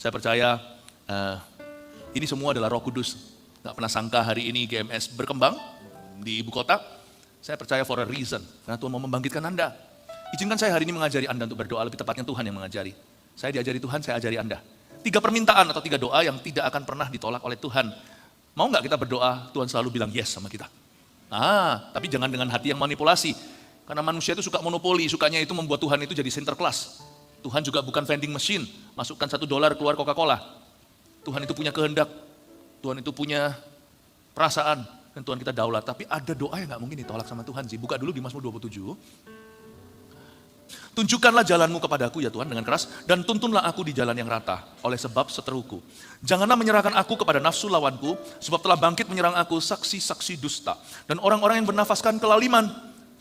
Saya percaya ini semua adalah Roh Kudus. Gak pernah sangka hari ini GMS berkembang di ibu kota. Saya percaya for a reason, karena Tuhan mau membangkitkan Anda. Izinkan saya hari ini mengajari Anda untuk berdoa, lebih tepatnya Tuhan yang mengajari. Saya diajari Tuhan, saya ajari Anda. 3 permintaan atau 3 doa yang tidak akan pernah ditolak oleh Tuhan. Mau nggak kita berdoa, Tuhan selalu bilang yes sama kita. Tapi jangan dengan hati yang manipulasi. Karena manusia itu suka monopoli, sukanya itu membuat Tuhan itu jadi center class. Tuhan juga bukan vending machine, masukkan $1 keluar Coca-Cola. Tuhan itu punya kehendak, Tuhan itu punya perasaan, dan Tuhan kita daulat. Tapi ada doa yang gak mungkin ditolak sama Tuhan sih. Buka dulu di Mazmur 27. Tunjukkanlah jalanmu kepadaku ya Tuhan dengan keras, dan tuntunlah aku di jalan yang rata, oleh sebab seteruku. Janganlah menyerahkan aku kepada nafsu lawanku, sebab telah bangkit menyerang aku saksi-saksi dusta, dan orang-orang yang bernafaskan kelaliman.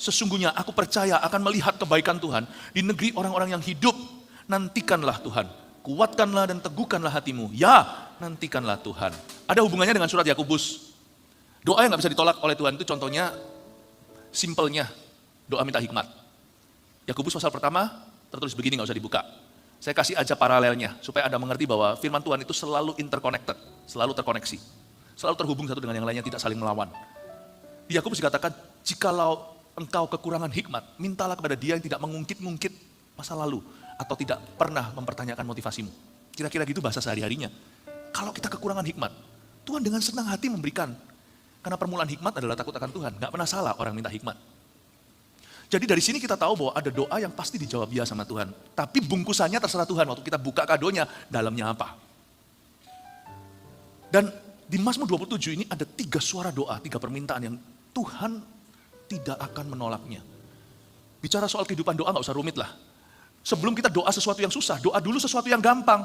Sesungguhnya aku percaya akan melihat kebaikan Tuhan di negeri orang-orang yang hidup. Nantikanlah Tuhan, kuatkanlah dan teguhkanlah hatimu. Ya, nantikanlah Tuhan. Ada hubungannya dengan surat Yakobus. Doa yang gak bisa ditolak oleh Tuhan itu contohnya, simpelnya, doa minta hikmat. Yakobus pasal pertama, tertulis begini, gak usah dibuka. Saya kasih aja paralelnya, supaya Anda mengerti bahwa firman Tuhan itu selalu interconnected, selalu terkoneksi. Selalu terhubung satu dengan yang lainnya, tidak saling melawan. Di Yakobus dikatakan, jikalau engkau kekurangan hikmat, mintalah kepada Dia yang tidak mengungkit-ungkit masa lalu, atau tidak pernah mempertanyakan motivasimu. Kira-kira gitu bahasa sehari-harinya. Kalau kita kekurangan hikmat, Tuhan dengan senang hati memberikan. Karena permulaan hikmat adalah takut akan Tuhan. Gak pernah salah orang minta hikmat. Jadi dari sini kita tahu bahwa ada doa yang pasti dijawab ya sama Tuhan. Tapi bungkusannya terserah Tuhan. Waktu kita buka kadonya, dalamnya apa. Dan di Mazmur 27 ini ada 3 suara doa, 3 permintaan yang Tuhan tidak akan menolaknya. Bicara soal kehidupan doa gak usah rumit lah. Sebelum kita doa sesuatu yang susah, doa dulu sesuatu yang gampang.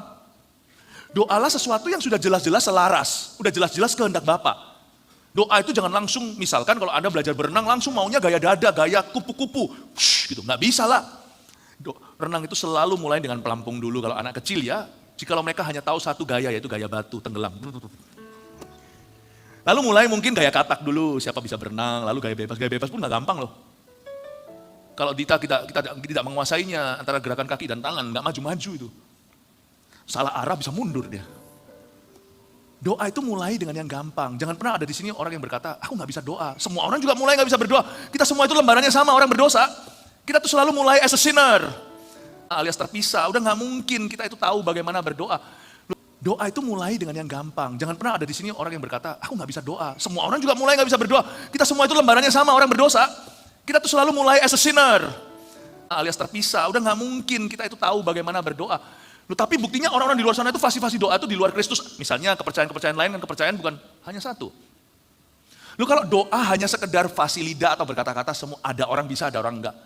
Doalah sesuatu yang sudah jelas-jelas selaras, udah jelas-jelas kehendak Bapa. Doa itu jangan langsung, misalkan kalau Anda belajar berenang langsung maunya gaya dada, gaya kupu-kupu, gitu, nggak bisa lah. Renang itu selalu mulai dengan pelampung dulu kalau anak kecil ya. Jikalau mereka hanya tahu satu gaya, yaitu gaya batu, tenggelam. Lalu mulai mungkin gaya katak dulu, siapa bisa berenang, lalu gaya bebas pun nggak gampang loh. Kalau kita tidak menguasainya antara gerakan kaki dan tangan, nggak maju-maju itu. Salah arah bisa mundur dia. Doa itu mulai dengan yang gampang. Jangan pernah ada di sini orang yang berkata, aku nggak bisa doa. Semua orang juga mulai nggak bisa berdoa. Kita semua itu lembarannya sama, orang berdosa. Kita tuh selalu mulai as a sinner, alias terpisah. Udah nggak mungkin kita itu tahu bagaimana berdoa. Doa itu mulai dengan yang gampang. Jangan pernah ada di sini orang yang berkata, aku nggak bisa doa. Semua orang juga mulai nggak bisa berdoa. Kita semua itu lembarannya sama, orang berdosa. Kita tuh selalu mulai as a sinner, alias terpisah. Udah nggak mungkin kita itu tahu bagaimana berdoa. Tapi buktinya orang-orang di luar sana itu fasih-fasih doa itu di luar Kristus. Misalnya kepercayaan-kepercayaan lain kan kepercayaan bukan hanya satu. Kalau doa hanya sekedar fasih lidah atau berkata-kata, semua ada orang bisa, ada orang enggak.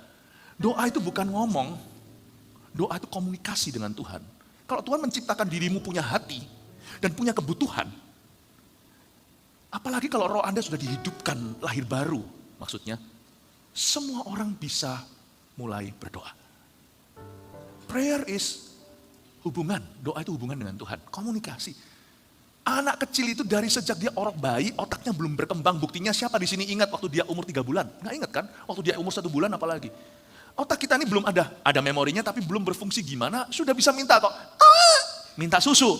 Doa itu bukan ngomong. Doa itu komunikasi dengan Tuhan. Kalau Tuhan menciptakan dirimu punya hati dan punya kebutuhan, apalagi kalau roh Anda sudah dihidupkan lahir baru, maksudnya, semua orang bisa mulai berdoa. Prayer is hubungan, doa itu hubungan dengan Tuhan, komunikasi. Anak kecil itu dari sejak dia orang bayi, otaknya belum berkembang. Buktinya siapa di sini ingat waktu dia umur 3 bulan? Nggak ingat kan? Waktu dia umur 1 bulan apalagi. Otak kita ini belum ada memorinya tapi belum berfungsi gimana, sudah bisa minta kok. Minta susu.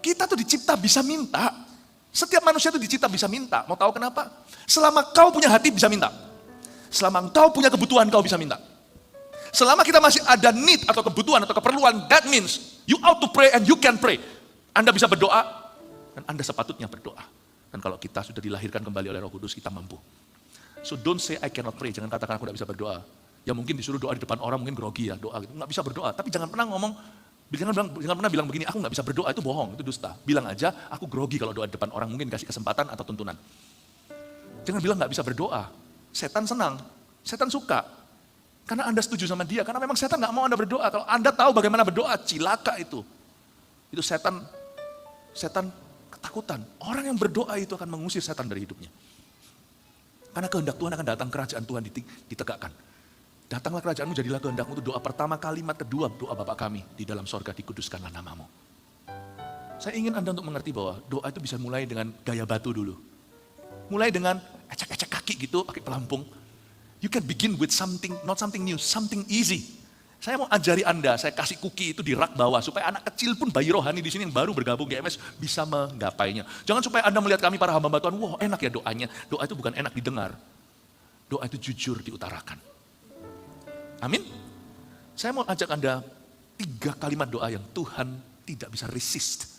Kita tuh dicipta bisa minta. Setiap manusia tuh dicipta bisa minta. Mau tahu kenapa? Selama kau punya hati bisa minta. Selama kau punya kebutuhan kau bisa minta. Selama kita masih ada need atau kebutuhan atau keperluan, that means you ought to pray and you can pray. Anda bisa berdoa dan Anda sepatutnya berdoa. Dan kalau kita sudah dilahirkan kembali oleh Roh Kudus, kita mampu. So don't say I cannot pray, jangan katakan aku tidak bisa berdoa. Ya mungkin disuruh doa di depan orang, mungkin grogi ya, doa gitu. Nggak bisa berdoa, tapi jangan pernah ngomong, jangan pernah bilang begini, aku nggak bisa berdoa, itu bohong, itu dusta. Bilang aja, aku grogi kalau doa di depan orang, mungkin kasih kesempatan atau tuntunan. Jangan bilang nggak bisa berdoa. Setan senang, setan suka. Karena Anda setuju sama dia, karena memang setan nggak mau Anda berdoa. Kalau Anda tahu bagaimana berdoa, cilaka itu. Itu setan ketakutan. Orang yang berdoa itu akan mengusir setan dari hidupnya. Karena kehendak Tuhan akan datang, kerajaan Tuhan ditegakkan. Datanglah kerajaanmu, jadilah kehendakmu, itu doa pertama, kalimat kedua, doa Bapa kami di dalam sorga, dikuduskanlah namamu. Saya ingin Anda untuk mengerti bahwa doa itu bisa mulai dengan gaya batu dulu. Mulai dengan ecek-ecek kaki gitu, pakai pelampung. You can begin with something, not something new, something easy. Saya mau ajari Anda, saya kasih cookie itu di rak bawah, supaya anak kecil pun bayi rohani di sini yang baru bergabung di MS bisa menggapainya. Jangan supaya Anda melihat kami para hamba Tuhan, wah enak ya doanya. Doa itu bukan enak didengar, doa itu jujur diutarakan. Amin. Saya mau ajak Anda 3 kalimat doa yang Tuhan tidak bisa resist.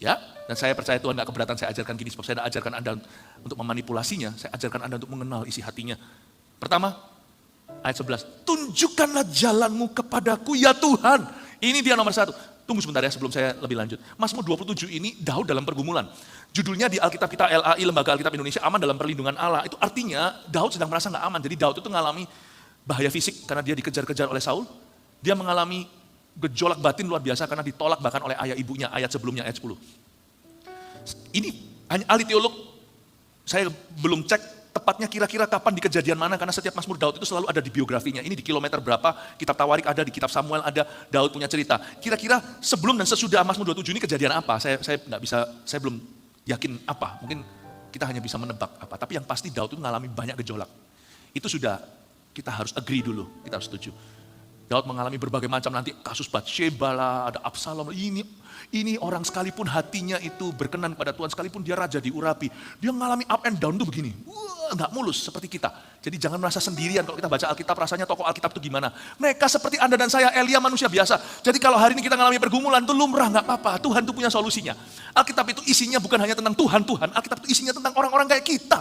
Ya, dan saya percaya Tuhan gak keberatan saya ajarkan gini, sebab saya tidak ajarkan Anda untuk memanipulasinya, saya ajarkan Anda untuk mengenal isi hatinya. Pertama, ayat 11, tunjukkanlah jalanmu kepadaku ya Tuhan. Ini dia nomor 1. Tunggu sebentar ya sebelum saya lebih lanjut. Mazmur 27 ini Daud dalam pergumulan. Judulnya di Alkitab kita LAI, Lembaga Alkitab Indonesia, aman dalam perlindungan Allah. Itu artinya Daud sedang merasa gak aman. Jadi Daud itu mengalami bahaya fisik karena dia dikejar-kejar oleh Saul. Dia mengalami gejolak batin luar biasa karena ditolak bahkan oleh ayah ibunya, ayat sebelumnya, ayat 10. Ini hanya ahli teolog, saya belum cek tepatnya kira-kira kapan di kejadian mana, karena setiap Mazmur Daud itu selalu ada di biografinya. Ini di kilometer berapa, kitab Tawarik ada, di kitab Samuel ada, Daud punya cerita. Kira-kira sebelum dan sesudah Mazmur 27 ini kejadian apa? Saya nggak bisa, saya belum yakin apa. Mungkin kita hanya bisa menebak apa. Tapi yang pasti Daud itu mengalami banyak gejolak. Itu sudah kita harus agree dulu, kita harus setuju. Daud mengalami berbagai macam nanti kasus Batsheba lah, ada Absalom. Ini orang sekalipun hatinya itu berkenan pada Tuhan, sekalipun dia raja diurapi, dia mengalami up and down tuh begini. Nggak mulus seperti kita. Jadi jangan merasa sendirian kalau kita baca Alkitab, rasanya tokoh Alkitab itu gimana. Mereka seperti Anda dan saya, Elia manusia biasa. Jadi kalau hari ini kita mengalami pergumulan, itu lumrah, nggak apa-apa. Tuhan itu punya solusinya. Alkitab itu isinya bukan hanya tentang Tuhan, Alkitab itu isinya tentang orang-orang kayak kita.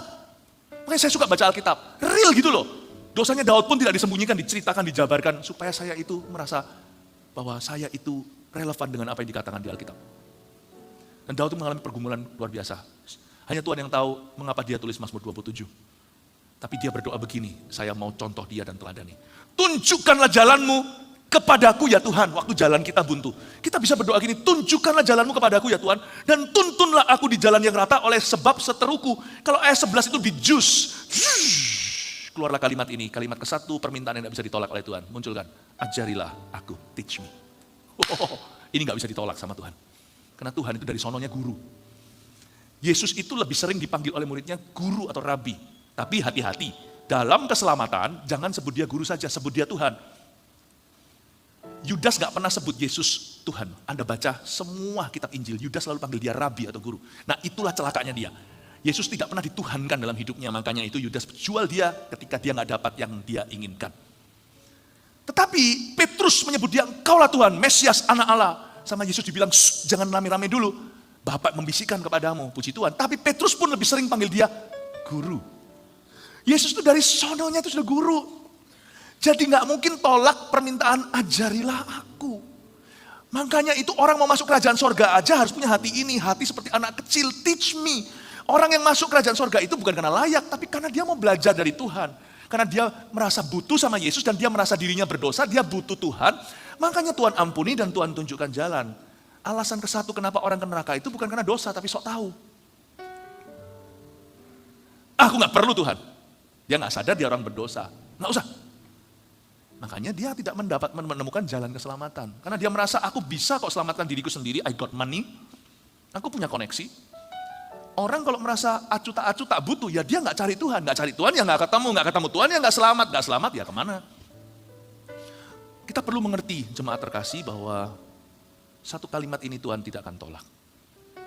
Makanya saya suka baca Alkitab, real gitu loh. Dosanya Daud pun tidak disembunyikan, diceritakan, dijabarkan, supaya saya itu merasa bahwa saya itu relevan dengan apa yang dikatakan di Alkitab. Dan Daud itu mengalami pergumulan luar biasa. Hanya Tuhan yang tahu mengapa dia tulis Mazmur 27. Tapi dia berdoa begini, saya mau contoh dia dan teladani. Tunjukkanlah jalanmu kepadaku ya Tuhan, waktu jalan kita buntu. Kita bisa berdoa gini, tunjukkanlah jalanmu kepadaku ya Tuhan, dan tuntunlah aku di jalan yang rata oleh sebab seteruku. Kalau ayat 11 itu di jus, keluarlah kalimat ini, kalimat ke-1, permintaan yang tidak bisa ditolak oleh Tuhan. Munculkan, ajarilah aku, teach me. Ini gak bisa ditolak sama Tuhan. Karena Tuhan itu dari sononya guru. Yesus itu lebih sering dipanggil oleh muridnya guru atau rabi. Tapi hati-hati, dalam keselamatan jangan sebut dia guru saja, sebut dia Tuhan. Yudas gak pernah sebut Yesus Tuhan. Anda baca semua kitab Injil, Yudas selalu panggil dia rabi atau guru. Nah itulah celakanya dia. Yesus tidak pernah dituhankan dalam hidupnya, makanya itu Yudas jual dia ketika dia gak dapat yang dia inginkan. Tetapi Petrus menyebut dia, engkaulah Tuhan, Mesias, anak Allah. Sama Yesus dibilang, jangan rame-rame dulu. Bapak membisikkan kepadamu, puji Tuhan. Tapi Petrus pun lebih sering panggil dia guru. Yesus itu dari sononya itu sudah guru. Jadi gak mungkin tolak permintaan ajarilah aku. Makanya itu orang mau masuk kerajaan sorga aja harus punya hati ini. Hati seperti anak kecil, teach me. Orang yang masuk kerajaan sorga itu bukan karena layak, tapi karena dia mau belajar dari Tuhan. Karena dia merasa butuh sama Yesus dan dia merasa dirinya berdosa, dia butuh Tuhan. Makanya Tuhan ampuni dan Tuhan tunjukkan jalan. Alasan ke-1 kenapa orang ke neraka itu bukan karena dosa, tapi sok tahu. Aku gak perlu Tuhan. Dia gak sadar dia orang berdosa. Gak usah. Makanya dia tidak menemukan jalan keselamatan. Karena dia merasa aku bisa kok selamatkan diriku sendiri, I got money. Aku punya koneksi. Orang kalau merasa acu tak butuh, ya dia gak cari Tuhan. Gak cari Tuhan ya gak ketemu Tuhan ya gak selamat ya kemana. Kita perlu mengerti jemaat terkasih bahwa satu kalimat ini Tuhan tidak akan tolak.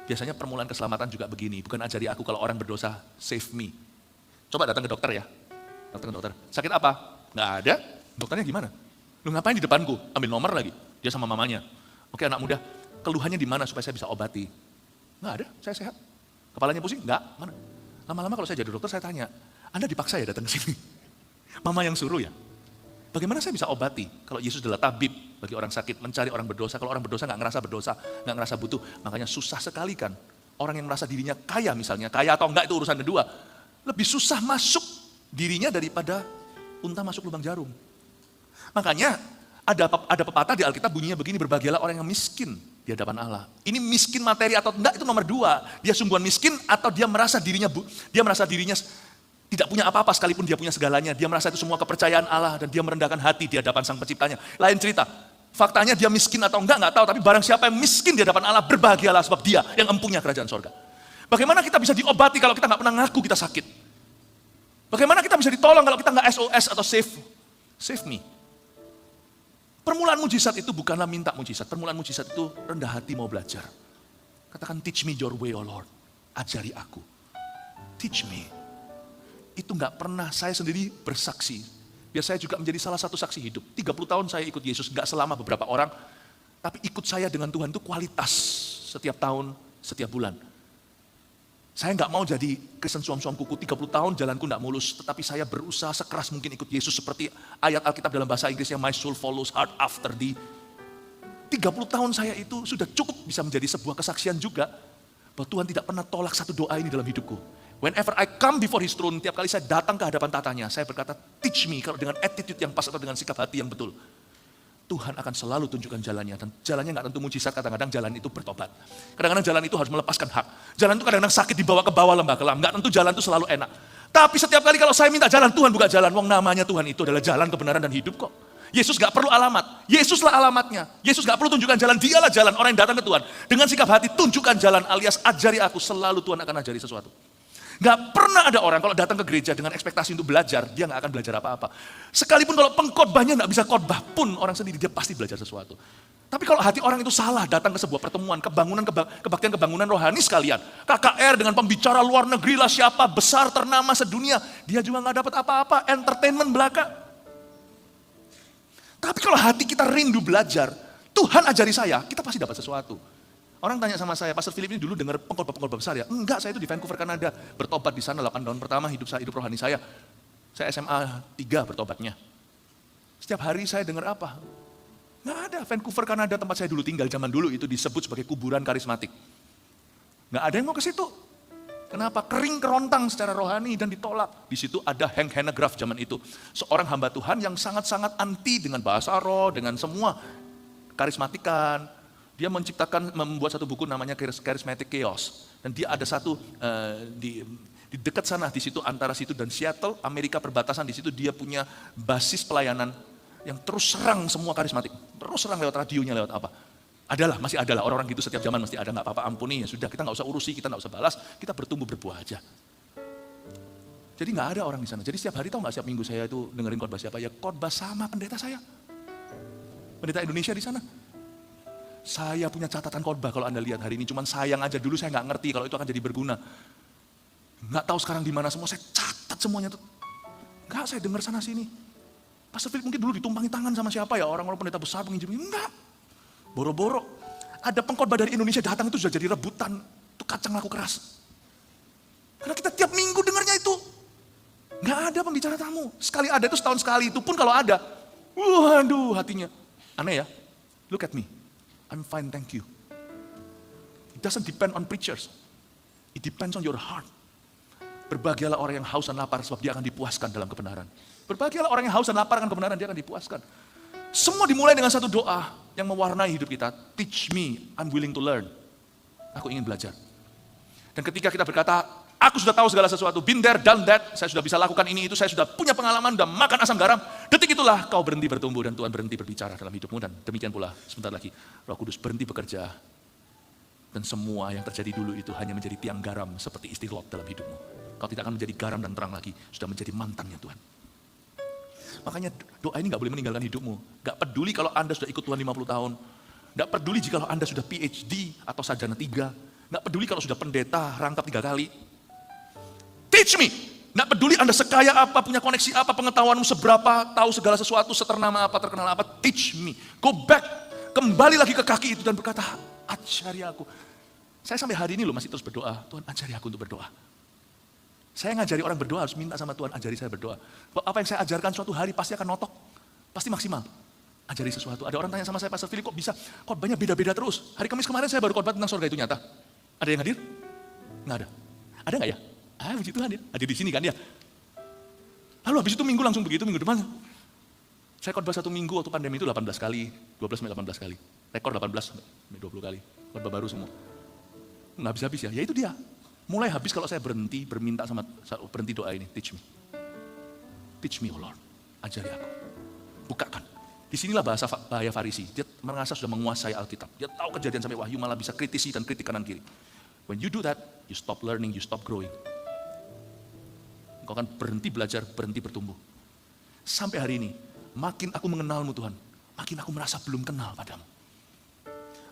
Biasanya permulaan keselamatan juga begini, bukan ajari aku kalau orang berdosa, save me. Coba datang ke dokter ya, datang ke dokter. Sakit apa? Gak ada, dokternya gimana? Lu ngapain di depanku? Ambil nomor lagi, dia sama mamanya. Oke anak muda, keluhannya di mana supaya saya bisa obati? Gak ada, saya sehat. Kepalanya pusing? Enggak, mana? Lama-lama kalau saya jadi dokter saya tanya, Anda dipaksa ya datang ke sini? Mama yang suruh ya? Bagaimana saya bisa obati? Kalau Yesus adalah tabib bagi orang sakit, mencari orang berdosa. Kalau orang berdosa nggak ngerasa berdosa, nggak ngerasa butuh, makanya susah sekali kan. Orang yang merasa dirinya kaya misalnya, kaya atau enggak itu urusan kedua. Lebih susah masuk dirinya daripada unta masuk lubang jarum. Makanya ada pepatah di Alkitab bunyinya begini, berbahagialah orang yang miskin di hadapan Allah. Ini miskin materi atau enggak itu nomor 2. Dia sungguhan miskin atau dia merasa dirinya tidak punya apa-apa sekalipun dia punya segalanya. Dia merasa itu semua kepercayaan Allah dan dia merendahkan hati di hadapan sang penciptanya. Lain cerita, faktanya dia miskin atau enggak tahu, tapi barang siapa yang miskin di hadapan Allah, berbahagialah sebab dia yang empunya kerajaan sorga. Bagaimana kita bisa diobati kalau kita nggak pernah ngaku kita sakit? Bagaimana kita bisa ditolong kalau kita nggak SOS atau save me? Permulaan mujizat itu bukanlah minta mujizat. Permulaan mujizat itu rendah hati mau belajar. Katakan, teach me your way, oh Lord. Ajari aku. Teach me. Itu gak pernah, saya sendiri bersaksi. Biar saya juga menjadi salah satu saksi hidup. 30 tahun saya ikut Yesus, gak selama beberapa orang. Tapi ikut saya dengan Tuhan itu kualitas. Setiap tahun, setiap bulan. Saya nggak mau jadi Kristen suam-suam kuku, 30 tahun jalanku nggak mulus, tetapi saya berusaha sekeras mungkin ikut Yesus seperti ayat Alkitab dalam bahasa Inggrisnya, my soul follows hard after thee. 30 tahun saya itu sudah cukup bisa menjadi sebuah kesaksian juga, bahwa Tuhan tidak pernah tolak satu doa ini dalam hidupku. Whenever I come before His throne, tiap kali saya datang ke hadapan tatanya, saya berkata, teach me, kalau dengan attitude yang pas atau dengan sikap hati yang betul. Tuhan akan selalu tunjukkan jalannya, dan jalannya nggak tentu mujizat, kadang-kadang jalan itu bertobat. Kadang-kadang jalan itu harus melepaskan hak. Jalan itu kadang-kadang sakit dibawa ke bawah lembah kelam, nggak tentu jalan itu selalu enak. Tapi setiap kali kalau saya minta jalan, Tuhan buka jalan, wong namanya Tuhan itu adalah jalan kebenaran dan hidup kok. Yesus nggak perlu alamat, Yesuslah alamatnya. Yesus nggak perlu tunjukkan jalan, dialah jalan, orang yang datang ke Tuhan. Dengan sikap hati, tunjukkan jalan alias ajari aku, selalu Tuhan akan ajari sesuatu. Gak pernah ada orang kalau datang ke gereja dengan ekspektasi untuk belajar, dia gak akan belajar apa-apa. Sekalipun kalau pengkhotbahnya gak bisa khotbah pun orang sendiri, dia pasti belajar sesuatu. Tapi kalau hati orang itu salah, datang ke sebuah pertemuan, kebaktian kebangunan rohani sekalian. KKR dengan pembicara luar negeri lah siapa, besar ternama sedunia. Dia juga gak dapat apa-apa, entertainment belaka. Tapi kalau hati kita rindu belajar, Tuhan ajari saya, kita pasti dapat sesuatu. Orang tanya sama saya, Pastor Philip ini dulu dengar pengkhotbah besar ya? Enggak, saya itu di Vancouver, Kanada. Bertobat di sana 8 tahun pertama hidup rohani saya. Saya SMA 3 bertobatnya. Setiap hari saya dengar apa? Enggak ada. Vancouver, Kanada tempat saya dulu tinggal, zaman dulu itu disebut sebagai kuburan karismatik. Enggak ada yang mau ke situ. Kenapa? Kering kerontang secara rohani dan ditolak. Di situ ada Hank Hanegraaff zaman itu. Seorang hamba Tuhan yang sangat-sangat anti dengan bahasa roh, dengan semua karismatikan. Dia membuat satu buku namanya Charismatic Chaos. Dan dia ada satu di dekat sana, di situ antara situ dan Seattle, Amerika perbatasan, di situ dia punya basis pelayanan yang terus serang semua karismatik. Terus serang lewat radionya, lewat apa. Masih adalah orang-orang gitu setiap zaman mesti ada, nggak apa-apa ampuni, ya sudah kita nggak usah urusi, kita nggak usah balas, kita bertumbuh berbuah aja. Jadi nggak ada orang di sana. Jadi setiap hari tahu nggak, setiap minggu saya itu dengerin khotbah siapa? Ya khotbah sama pendeta saya. Pendeta Indonesia di sana. Saya punya catatan khotbah kalau Anda lihat hari ini, cuman sayang aja dulu saya nggak ngerti kalau itu akan jadi berguna. Nggak tahu sekarang di mana semua, saya catat semuanya tuh. Nggak, saya dengar sana sini. Pastor Philip mungkin dulu ditumpangi tangan sama siapa ya, orang-orang pendeta besar penginjil. Enggak, boro-boro. Ada pengkhotbah dari Indonesia datang itu sudah jadi rebutan, itu kacang laku keras. Karena kita tiap minggu dengarnya itu. Nggak ada pembicara tamu, sekali ada itu setahun sekali, itu pun kalau ada. Waduh hatinya, aneh ya, look at me. I'm fine, thank you. It doesn't depend on preachers. It depends on your heart. Berbahagialah orang yang haus dan lapar sebab dia akan dipuaskan dalam kebenaran. Berbahagialah orang yang haus dan lapar akan kebenaran, dia akan dipuaskan. Semua dimulai dengan satu doa yang mewarnai hidup kita. Teach me, I'm willing to learn. Aku ingin belajar. Dan ketika kita berkata, aku sudah tahu segala sesuatu, been there, done that, saya sudah bisa lakukan ini itu, saya sudah punya pengalaman, sudah makan asam garam. Detik itulah kau berhenti bertumbuh dan Tuhan berhenti berbicara dalam hidupmu. Dan demikian pula sebentar lagi Roh Kudus berhenti bekerja. Dan semua yang terjadi dulu itu hanya menjadi tiang garam seperti istri Lot dalam hidupmu. Kau tidak akan menjadi garam dan terang lagi, sudah menjadi mantannya Tuhan. Makanya doa ini gak boleh meninggalkan hidupmu. Gak peduli kalau Anda sudah ikut Tuhan 50 tahun. Gak peduli jika Anda sudah PhD atau sarjana 3. Gak peduli kalau sudah pendeta rangkap 3 kali. Teach me. Nggak peduli Anda sekaya apa, punya koneksi apa, pengetahuanmu seberapa, tahu segala sesuatu, seternama apa, terkenal apa, teach me. Go back, kembali lagi ke kaki itu dan berkata, ajari aku. Saya sampai hari ini loh masih terus berdoa, Tuhan ajari aku untuk berdoa. Saya ngajari orang berdoa harus minta sama Tuhan, ajari saya berdoa. Apa yang saya ajarkan suatu hari pasti akan notok, pasti maksimal. Ajari sesuatu. Ada orang tanya sama saya, Pastor Philip kok bisa khotbahnya beda-beda terus. Hari Kamis kemarin saya baru khotbah tentang surga itu nyata. Ada yang hadir? Nggak ada. Ada nggak ya? Puji Tuhan ya, ada di sini kan ya. Lalu habis itu minggu langsung begitu, minggu depan. Saya khotbah 1 minggu waktu pandemi itu 18 kali, 12-18 kali. Rekor 18-20 kali, khotbah baru semua. Nggak habis-habis ya, itu dia. Mulai habis kalau saya berhenti, berhenti doa ini, teach me. Teach me, oh Lord, ajari aku. Bukakan. Disinilah bahaya Farisi, dia merasa sudah menguasai Alkitab. Dia tahu kejadian sampai Wahyu, malah bisa kritisi dan kritik kanan kiri. When you do that, you stop learning, you stop growing. Engkau akan berhenti belajar, berhenti bertumbuh. Sampai hari ini, makin aku mengenalmu Tuhan, makin aku merasa belum kenal padamu.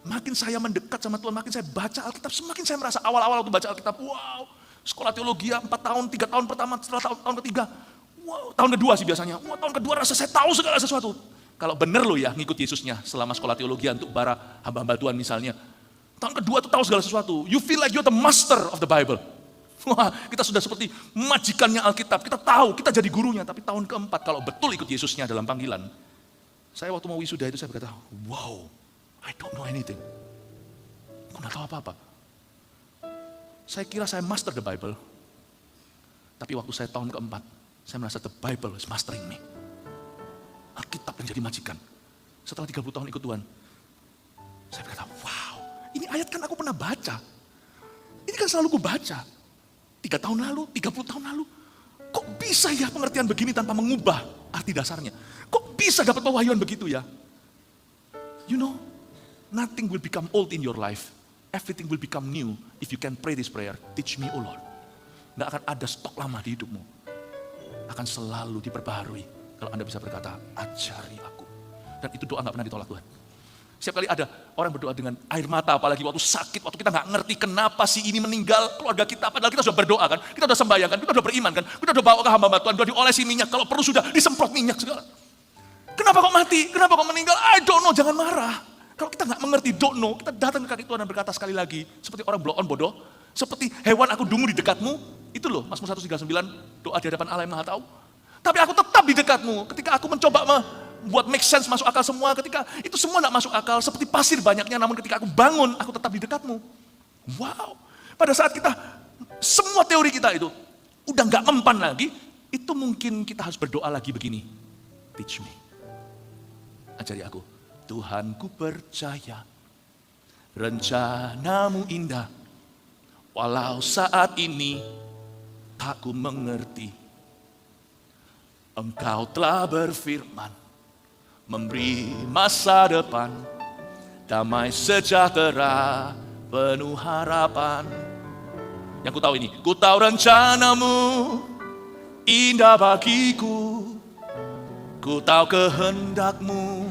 Makin saya mendekat sama Tuhan, makin saya baca Alkitab, semakin saya merasa awal-awal waktu baca Alkitab, wow, sekolah teologi 4 tahun, 3 tahun pertama, setelah tahun ketiga, wow, tahun kedua sih biasanya, wow, tahun kedua rasa saya tahu segala sesuatu. Kalau bener lo ya ngikut Yesusnya selama sekolah teologi untuk para hamba-hamba Tuhan misalnya, tahun kedua tuh tahu segala sesuatu, you feel like you're the master of the Bible. Wah, kita sudah seperti majikannya Alkitab, kita tahu, kita jadi gurunya, tapi tahun keempat kalau betul ikut Yesusnya dalam panggilan, saya waktu mau wisuda itu saya berkata, wow, I don't know anything. Aku nggak tahu apa-apa. Saya kira saya master the Bible. Tapi waktu saya tahun keempat, saya merasa the Bible is mastering me. Alkitab yang jadi majikan. Setelah 30 tahun ikut Tuhan, saya berkata, wow, ini ayat kan aku pernah baca. Ini kan selalu aku baca. 3 tahun lalu, 30 tahun lalu. Kok bisa ya pengertian begini tanpa mengubah arti dasarnya? Kok bisa dapat pewahyuan begitu ya? You know, nothing will become old in your life. Everything will become new if you can pray this prayer. Teach me, O Lord. Nggak akan ada stok lama di hidupmu. Akan selalu diperbaharui. Kalau Anda bisa berkata, ajari aku. Dan itu doa nggak pernah ditolak Tuhan. Setiap kali ada orang berdoa dengan air mata, apalagi waktu sakit, waktu kita nggak ngerti kenapa si ini meninggal, keluarga kita, padahal kita sudah berdoa kan, kita sudah sembahyang kan, kita sudah beriman kan, kita sudah bawa ke hamba Tuhan, sudah diolesi minyak, kalau perlu sudah disemprot minyak segala. Kenapa kok mati? Kenapa kok meninggal? I don't know, jangan marah. Kalau kita nggak mengerti, don't know, kita datang ke kaki Tuhan dan berkata sekali lagi, seperti orang blow on bodoh, seperti hewan aku dungu di dekatmu, itu loh, Mazmur 139, doa di hadapan Allah yang Maha Tahu. Tapi aku tetap di dekatmu, ketika aku mencoba buat make sense, masuk akal semua, ketika itu semua nggak masuk akal, seperti pasir banyaknya, namun ketika aku bangun, aku tetap di dekatmu. Wow, pada saat kita, semua teori kita itu, udah nggak mempan lagi, itu mungkin kita harus berdoa lagi begini, teach me, ajari aku. Tuhan ku percaya, rencanamu indah, walau saat ini tak ku mengerti. Engkau telah berfirman, memberi masa depan, damai sejahtera, penuh harapan. Yang ku tahu ini, ku tahu rencanamu indah bagiku, ku tahu kehendakmu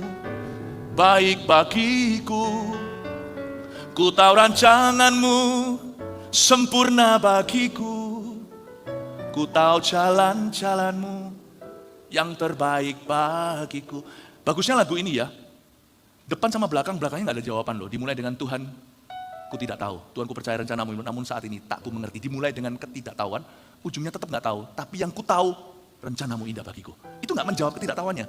baik bagiku, ku tahu rancanganmu sempurna bagiku, ku tahu jalan-jalanmu yang terbaik bagiku. Bagusnya lagu ini ya, depan sama belakang, belakangnya gak ada jawaban loh. Dimulai dengan Tuhan, ku tidak tahu, Tuhan ku percaya rencanamu, namun saat ini tak ku mengerti. Dimulai dengan ketidaktahuan, ujungnya tetap gak tahu, tapi yang ku tahu, rencanamu indah bagiku. Itu gak menjawab ketidaktahuannya.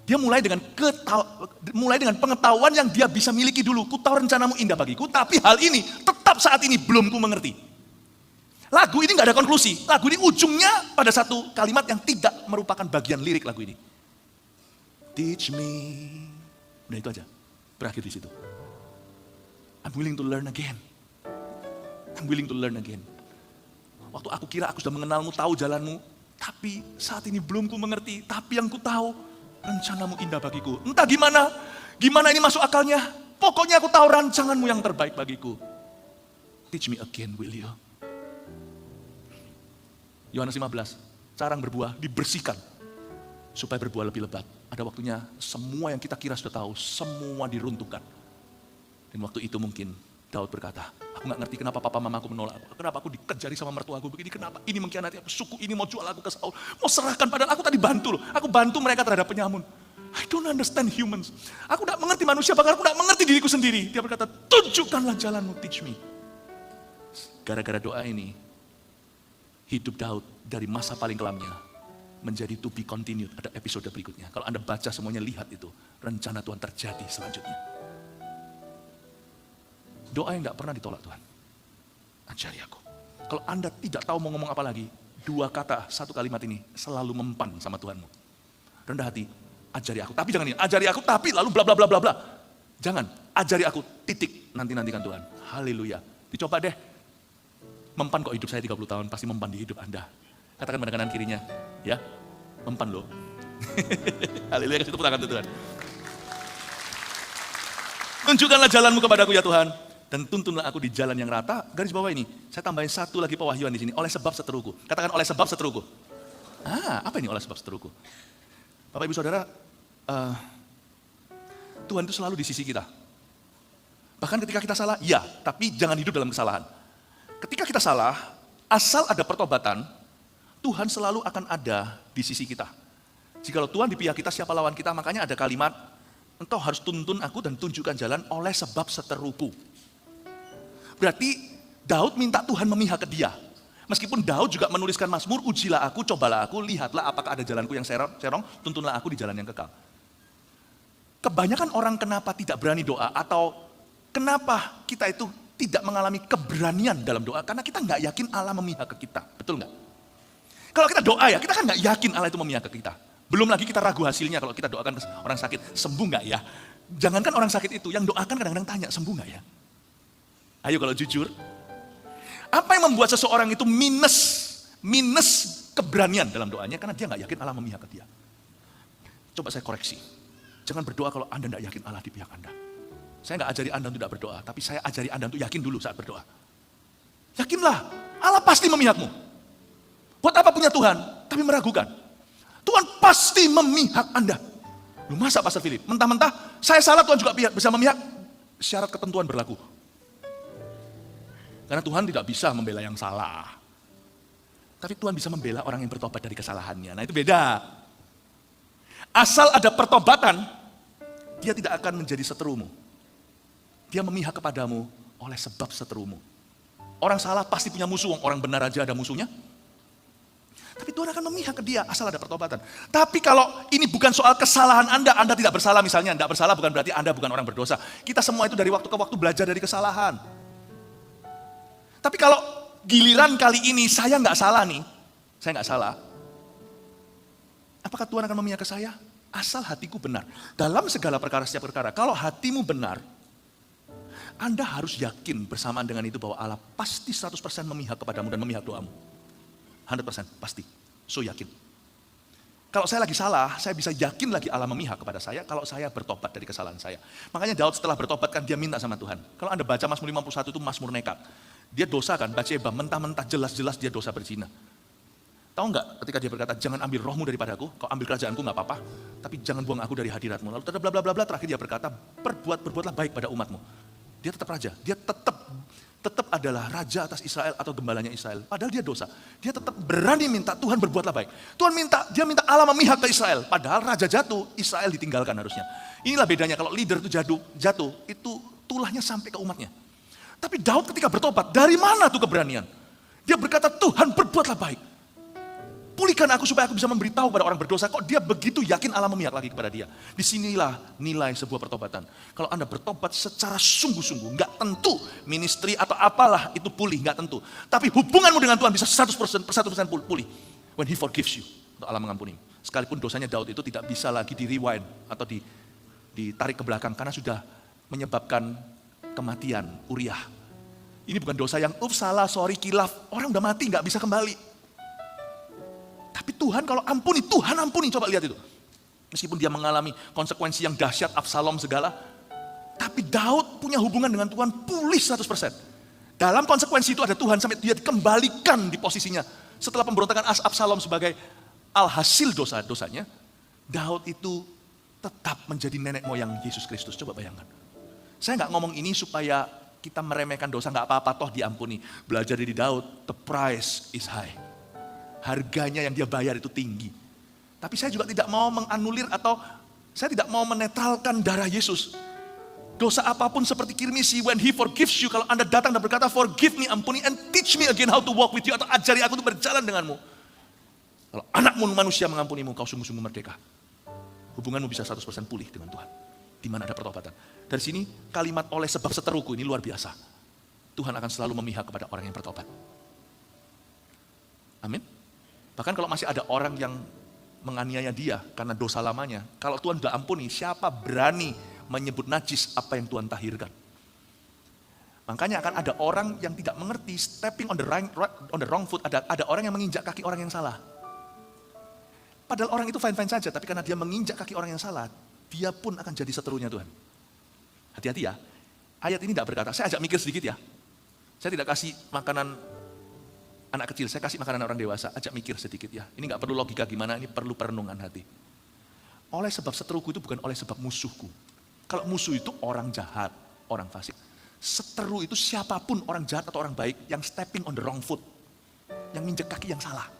Dia mulai dengan pengetahuan yang dia bisa miliki dulu. Ku tahu rencanamu indah bagiku, tapi hal ini tetap saat ini belum ku mengerti. Lagu ini gak ada konklusi. Lagu ini ujungnya pada satu kalimat yang tidak merupakan bagian lirik lagu ini. Teach me. Udah itu aja. Berakhir di situ. I'm willing to learn again. I'm willing to learn again. Waktu aku kira aku sudah mengenalmu, tahu jalanmu, tapi saat ini belum ku mengerti. Tapi yang ku tahu, rencanamu indah bagiku. Entah gimana ini masuk akalnya. Pokoknya aku tahu rancanganmu yang terbaik bagiku. Teach me again, will you? Yohanes 15, carang berbuah dibersihkan supaya berbuah lebih lebat. Ada waktunya semua yang kita kira sudah tahu, semua diruntuhkan. Dan waktu itu mungkin Daud berkata, aku gak ngerti kenapa papa mamaku menolak aku, kenapa aku dikejari sama mertuaku begini, kenapa ini mengkhianati aku, suku ini mau jual aku ke Saul, mau serahkan, padahal aku tadi bantu loh, aku bantu mereka terhadap penyamun. I don't understand humans. Aku gak mengerti manusia, bahkan aku gak mengerti diriku sendiri. Dia berkata, tunjukkanlah jalanmu, teach me. Gara-gara doa ini, hidup Daud dari masa paling kelamnya menjadi to be continued. Ada episode berikutnya. Kalau Anda baca semuanya, lihat itu. Rencana Tuhan terjadi selanjutnya. Doa yang gak pernah ditolak Tuhan. Ajari aku. Kalau Anda tidak tahu mau ngomong apa lagi, 2 kata, 1 kalimat ini selalu mempan sama Tuhanmu. Rendah hati, ajari aku. Tapi jangan ini, ajari aku tapi lalu bla bla bla bla bla. Jangan, ajari aku, titik, nanti-nantikan Tuhan. Haleluya. Dicoba deh. Mempan kok hidup saya 30 tahun, pasti mempan di hidup Anda. Katakan pada kanan kirinya, ya, mempan loh. Haleluya, kasih tepuk tangan Tuhan. Tunjukkanlah jalanmu kepadaku ya Tuhan, dan tuntunlah aku di jalan yang rata. Garis bawah ini, saya tambahin 1 lagi pewahyuan di sini, oleh sebab seteruku. Katakan oleh sebab seteruku. Apa ini oleh sebab seteruku? Bapak Ibu Saudara, Tuhan itu selalu di sisi kita. Bahkan ketika kita salah, ya, tapi jangan hidup dalam kesalahan. Ketika kita salah, asal ada pertobatan, Tuhan selalu akan ada di sisi kita. Jikalau Tuhan di pihak kita, siapa lawan kita? Makanya ada kalimat, engkau harus tuntun aku dan tunjukkan jalan oleh sebab seteruku. Berarti Daud minta Tuhan memihak ke dia. Meskipun Daud juga menuliskan Mazmur, ujilah aku, cobalah aku, lihatlah apakah ada jalanku yang serong, tuntunlah aku di jalan yang kekal. Kebanyakan orang kenapa tidak berani doa, atau kenapa kita itu tidak mengalami keberanian dalam doa, karena kita nggak yakin Allah memihak ke kita, betul nggak? Kalau kita doa ya, kita kan nggak yakin Allah itu memihak ke kita. Belum lagi kita ragu hasilnya kalau kita doakan orang sakit, sembuh nggak ya? Jangankan orang sakit itu, yang doakan kadang-kadang tanya, sembuh nggak ya? Ayo kalau jujur, apa yang membuat seseorang itu minus keberanian dalam doanya? Karena dia nggak yakin Allah memihak ke dia. Coba saya koreksi, jangan berdoa kalau Anda nggak yakin Allah di pihak Anda. Saya nggak ajari Anda untuk tidak berdoa, tapi saya ajari Anda untuk yakin dulu saat berdoa. Yakinlah, Allah pasti memihakmu. Buat apa punya Tuhan, tapi meragukan? Tuhan pasti memihak Anda. Lu masa Pastor Philip, mentah-mentah saya salah Tuhan juga bisa memihak? Syarat ketentuan berlaku. Karena Tuhan tidak bisa membela yang salah. Tapi Tuhan bisa membela orang yang bertobat dari kesalahannya. Nah itu beda. Asal ada pertobatan, dia tidak akan menjadi seterumu. Dia memihak kepadamu oleh sebab seterumu. Orang salah pasti punya musuh, orang benar aja ada musuhnya. Tapi Tuhan akan memihak ke dia asal ada pertobatan. Tapi kalau ini bukan soal kesalahan Anda tidak bersalah misalnya, Anda bersalah bukan berarti Anda bukan orang berdosa. Kita semua itu dari waktu ke waktu belajar dari kesalahan. Tapi kalau giliran kali ini saya nggak salah nih, saya nggak salah. Apakah Tuhan akan memihak ke saya? Asal hatiku benar. Dalam segala perkara, setiap perkara, kalau hatimu benar, Anda harus yakin bersamaan dengan itu bahwa Allah pasti 100% memihak kepadamu dan memihak doamu. 100% pasti, so yakin. Kalau saya lagi salah, saya bisa yakin lagi Allah memihak kepada saya kalau saya bertobat dari kesalahan saya. Makanya Daud setelah bertobat kan dia minta sama Tuhan. Kalau Anda baca Mazmur 51 itu Mazmur nekat. Dia dosa kan, Batseba, mentah-mentah jelas-jelas dia dosa berzina. Tahu nggak ketika dia berkata, jangan ambil rohmu daripadaku, kau ambil kerajaanku nggak apa-apa, tapi jangan buang aku dari hadiratmu. Lalu bla bla bla bla, terakhir dia berkata, berbuatlah baik pada umatmu. Dia tetap raja, dia tetap adalah raja atas Israel atau gembalanya Israel. Padahal dia dosa. Dia tetap berani minta Tuhan berbuatlah baik. Dia minta Allah memihak ke Israel. Padahal raja jatuh, Israel ditinggalkan harusnya. Inilah bedanya kalau leader itu jatuh, itu tulahnya sampai ke umatnya. Tapi Daud ketika bertobat, dari mana tuh keberanian? Dia berkata, Tuhan berbuatlah baik. Pulihkan aku supaya aku bisa memberitahu pada orang berdosa. Kok dia begitu yakin Allah memihak lagi kepada dia? Disinilah nilai sebuah pertobatan. Kalau Anda bertobat secara sungguh-sungguh, nggak tentu ministry atau apalah itu pulih, nggak tentu. Tapi hubunganmu dengan Tuhan bisa 100% pulih. When He forgives you, untuk Allah mengampuni. Sekalipun dosanya Daud itu tidak bisa lagi di rewind atau ditarik ke belakang karena sudah menyebabkan kematian Uriah. Ini bukan dosa yang salah, sorry, kilaf. Orang udah mati, nggak bisa kembali. Tapi Tuhan kalau ampuni, Tuhan ampuni. Coba lihat itu. Meskipun dia mengalami konsekuensi yang dahsyat, Absalom segala. Tapi Daud punya hubungan dengan Tuhan pulih 100%. Dalam konsekuensi itu ada Tuhan sampai dia dikembalikan di posisinya. Setelah pemberontakan Absalom sebagai alhasil dosa-dosanya, Daud itu tetap menjadi nenek moyang Yesus Kristus. Coba bayangkan. Saya nggak ngomong ini supaya kita meremehkan dosa, nggak apa-apa, toh diampuni. Belajar dari Daud, the price is high. Harganya yang dia bayar itu tinggi. Tapi saya juga tidak mau menganulir atau saya tidak mau menetralkan darah Yesus. Dosa apapun seperti Kirmisi, when He forgives you, kalau Anda datang dan berkata, forgive me, ampuni, and teach me again how to walk with you, atau ajari aku untuk berjalan denganmu. Kalau anakmu manusia mengampunimu, kau sungguh-sungguh merdeka. Hubunganmu bisa 100% pulih dengan Tuhan. Di mana ada pertobatan. Dari sini kalimat oleh sebab seteruku ini luar biasa. Tuhan akan selalu memihak kepada orang yang bertobat. Amin. Bahkan kalau masih ada orang yang menganiaya dia karena dosa lamanya, kalau Tuhan sudah ampuni, siapa berani menyebut najis apa yang Tuhan tahirkan? Makanya akan ada orang yang tidak mengerti, stepping on the wrong foot, ada orang yang menginjak kaki orang yang salah. Padahal orang itu fine-fine saja, tapi karena dia menginjak kaki orang yang salah, dia pun akan jadi seterunya Tuhan. Hati-hati ya, ayat ini tidak berkata, saya ajak mikir sedikit ya. Saya tidak kasih makanan anak kecil, saya kasih makanan orang dewasa, ajak mikir sedikit ya. Ini nggak perlu logika gimana, ini perlu perenungan hati. Oleh sebab seteruku itu bukan oleh sebab musuhku. Kalau musuh itu orang jahat, orang fasik. Seteru itu siapapun orang jahat atau orang baik yang stepping on the wrong foot. Yang nginjek kaki yang salah.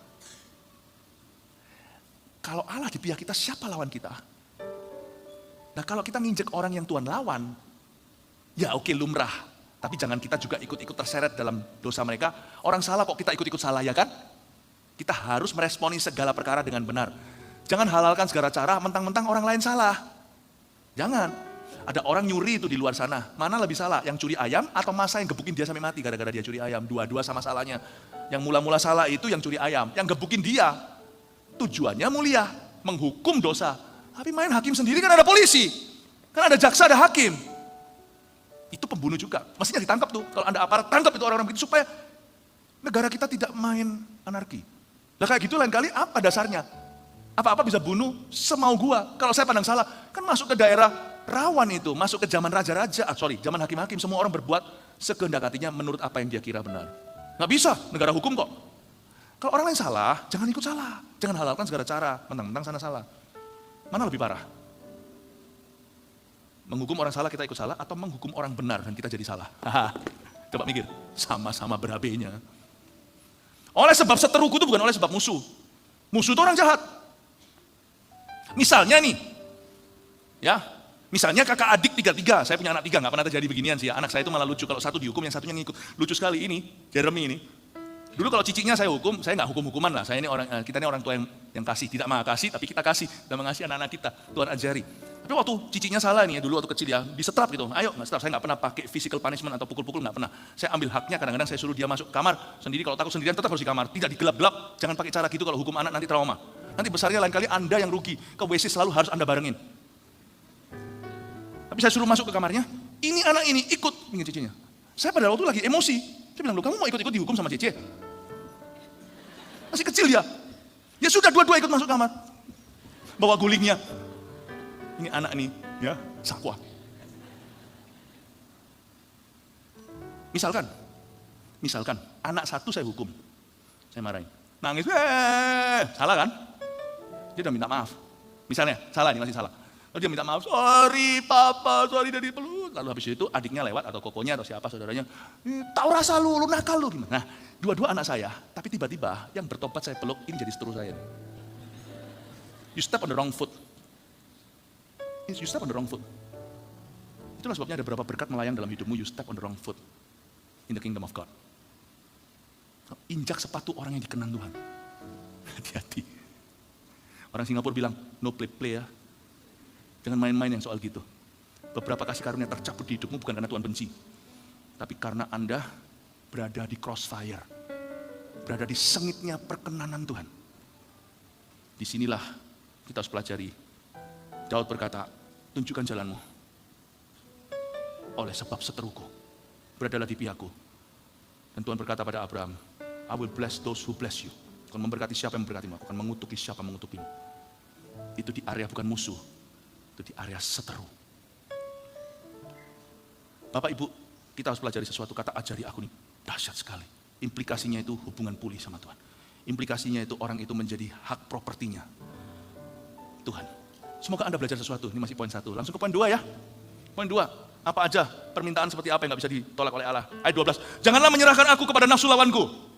Kalau Allah di pihak kita, siapa lawan kita? Nah kalau kita nginjek orang yang Tuhan lawan, ya oke lumrah. Tapi jangan kita juga ikut-ikut terseret dalam dosa mereka. Orang salah kok kita ikut-ikut salah, ya kan? Kita harus meresponi segala perkara dengan benar. Jangan halalkan segala cara, mentang-mentang orang lain salah. Jangan. Ada orang nyuri itu di luar sana. Mana lebih salah? Yang curi ayam atau masa yang gebukin dia sampai mati gara-gara dia curi ayam? Dua-dua sama salahnya. Yang mula-mula salah itu yang curi ayam. Yang gebukin dia, tujuannya mulia, menghukum dosa. Tapi main hakim sendiri kan ada polisi. Kan ada jaksa, ada hakim. Itu pembunuh juga. Mestinya ditangkap tuh. Kalau Anda aparat, tangkap itu orang-orang begitu supaya negara kita tidak main anarki. Nah kayak gitu lain kali apa dasarnya? Apa-apa bisa bunuh semau gua. Kalau saya pandang salah, kan masuk ke daerah rawan itu. Masuk ke zaman raja-raja, zaman hakim-hakim. Semua orang berbuat sekehendak hatinya menurut apa yang dia kira benar. Nggak bisa, negara hukum kok. Kalau orang lain salah, jangan ikut salah. Jangan halalkan segala cara, mentang-mentang sana salah. Mana lebih parah? Menghukum orang salah kita ikut salah atau menghukum orang benar dan kita jadi salah? Coba mikir, sama-sama berabe-nya. Oleh sebab seteruku itu bukan oleh sebab musuh. Musuh itu orang jahat. Misalnya nih, ya, misalnya kakak adik 3-3, saya punya anak 3, nggak pernah terjadi beginian sih ya. Anak saya itu malah lucu, kalau satu dihukum, yang satunya ngikut. Lucu sekali ini, Jeremy ini. Dulu kalau ciciknya saya hukum, saya nggak hukum-hukuman lah. Saya ini kita ini orang tua yang kasih, tidak maha kasih, tapi kita kasih dan mengasihi anak-anak kita. Tuhan ajari. Tapi waktu ciciknya salah nih, dulu waktu kecil ya, disetrap gitu. Ayo, nggak setrap. Saya nggak pernah pakai physical punishment atau pukul-pukul, nggak pernah. Saya ambil haknya, kadang-kadang saya suruh dia masuk kamar sendiri. Kalau takut sendirian tetap harus di kamar, tidak digelap-gelap. Jangan pakai cara gitu kalau hukum anak nanti trauma. Nanti besarnya lain kali Anda yang rugi. Ke WC selalu harus Anda barengin. Tapi saya suruh masuk ke kamarnya, ini anak ini ikut dengan cicinya. Saya pada waktu lagi emosi. Saya bilang, kamu mau ikut-ikut dihukum sama cici? Masih kecil dia. Ya sudah dua-dua ikut masuk kamar. Bawa gulingnya. Ini anak ini, ya, sakwa. Misalkan, anak satu saya hukum. Saya marahin. Nangis, salah kan? Dia udah minta maaf. Misalnya, salah nih, masih salah. Lalu dia minta maaf, sorry papa, sorry dari peluk. Lalu habis itu adiknya lewat atau kokonya atau siapa saudaranya, tahu rasa lu nakal lu gimana? Nah, dua-dua anak saya, tapi tiba-tiba yang bertobat saya peluk, ini jadi seteru saya. You step on the wrong foot. You step on the wrong foot. Itulah sebabnya ada beberapa berkat melayang dalam hidupmu, you step on the wrong foot in the kingdom of God. Injak sepatu orang yang dikenang Tuhan. Hati-hati. Orang Singapura bilang, no play-play ya. Jangan main-main yang soal gitu. Beberapa kasih karunia tercabut di hidupmu bukan karena Tuhan benci. Tapi karena Anda berada di crossfire. Berada di sengitnya perkenanan Tuhan. Disinilah kita harus pelajari. Daud berkata, tunjukkan jalanmu. Oleh sebab seteruku, beradalah di pihakku. Dan Tuhan berkata pada Abraham, I will bless those who bless you. Akan memberkati siapa yang memberkatimu, akan mengutuki siapa yang mengutukimu. Itu di area bukan musuh, itu di area seteru. Bapak Ibu, kita harus pelajari sesuatu, kata ajari aku ini dahsyat sekali. Implikasinya itu hubungan pulih sama Tuhan. Implikasinya itu orang itu menjadi hak propertinya Tuhan. Semoga Anda belajar sesuatu, ini masih poin 1. Langsung ke poin 2 ya. Poin 2, apa aja permintaan seperti apa yang gak bisa ditolak oleh Allah. Ayat 12, janganlah menyerahkan aku kepada nafsu lawanku.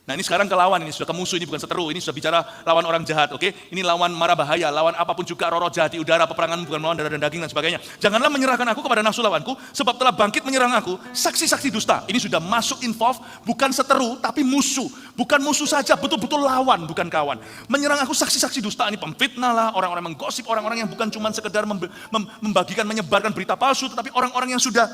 Nah ini sekarang ke lawan, ini sudah ke musuh, ini bukan seteru, ini sudah bicara lawan orang jahat, oke? Ini lawan mara bahaya, lawan apapun juga, roh jahat di udara, peperangan bukan melawan darah dan daging dan sebagainya. Janganlah menyerahkan aku kepada nafsu lawanku, sebab telah bangkit menyerang aku, saksi-saksi dusta. Ini sudah masuk involve, bukan seteru, tapi musuh. Bukan musuh saja, betul-betul lawan, bukan kawan. Menyerang aku saksi-saksi dusta, ini pemfitnah lah, orang-orang menggosip, orang-orang yang bukan cuma sekedar membagikan, menyebarkan berita palsu, tetapi orang-orang yang sudah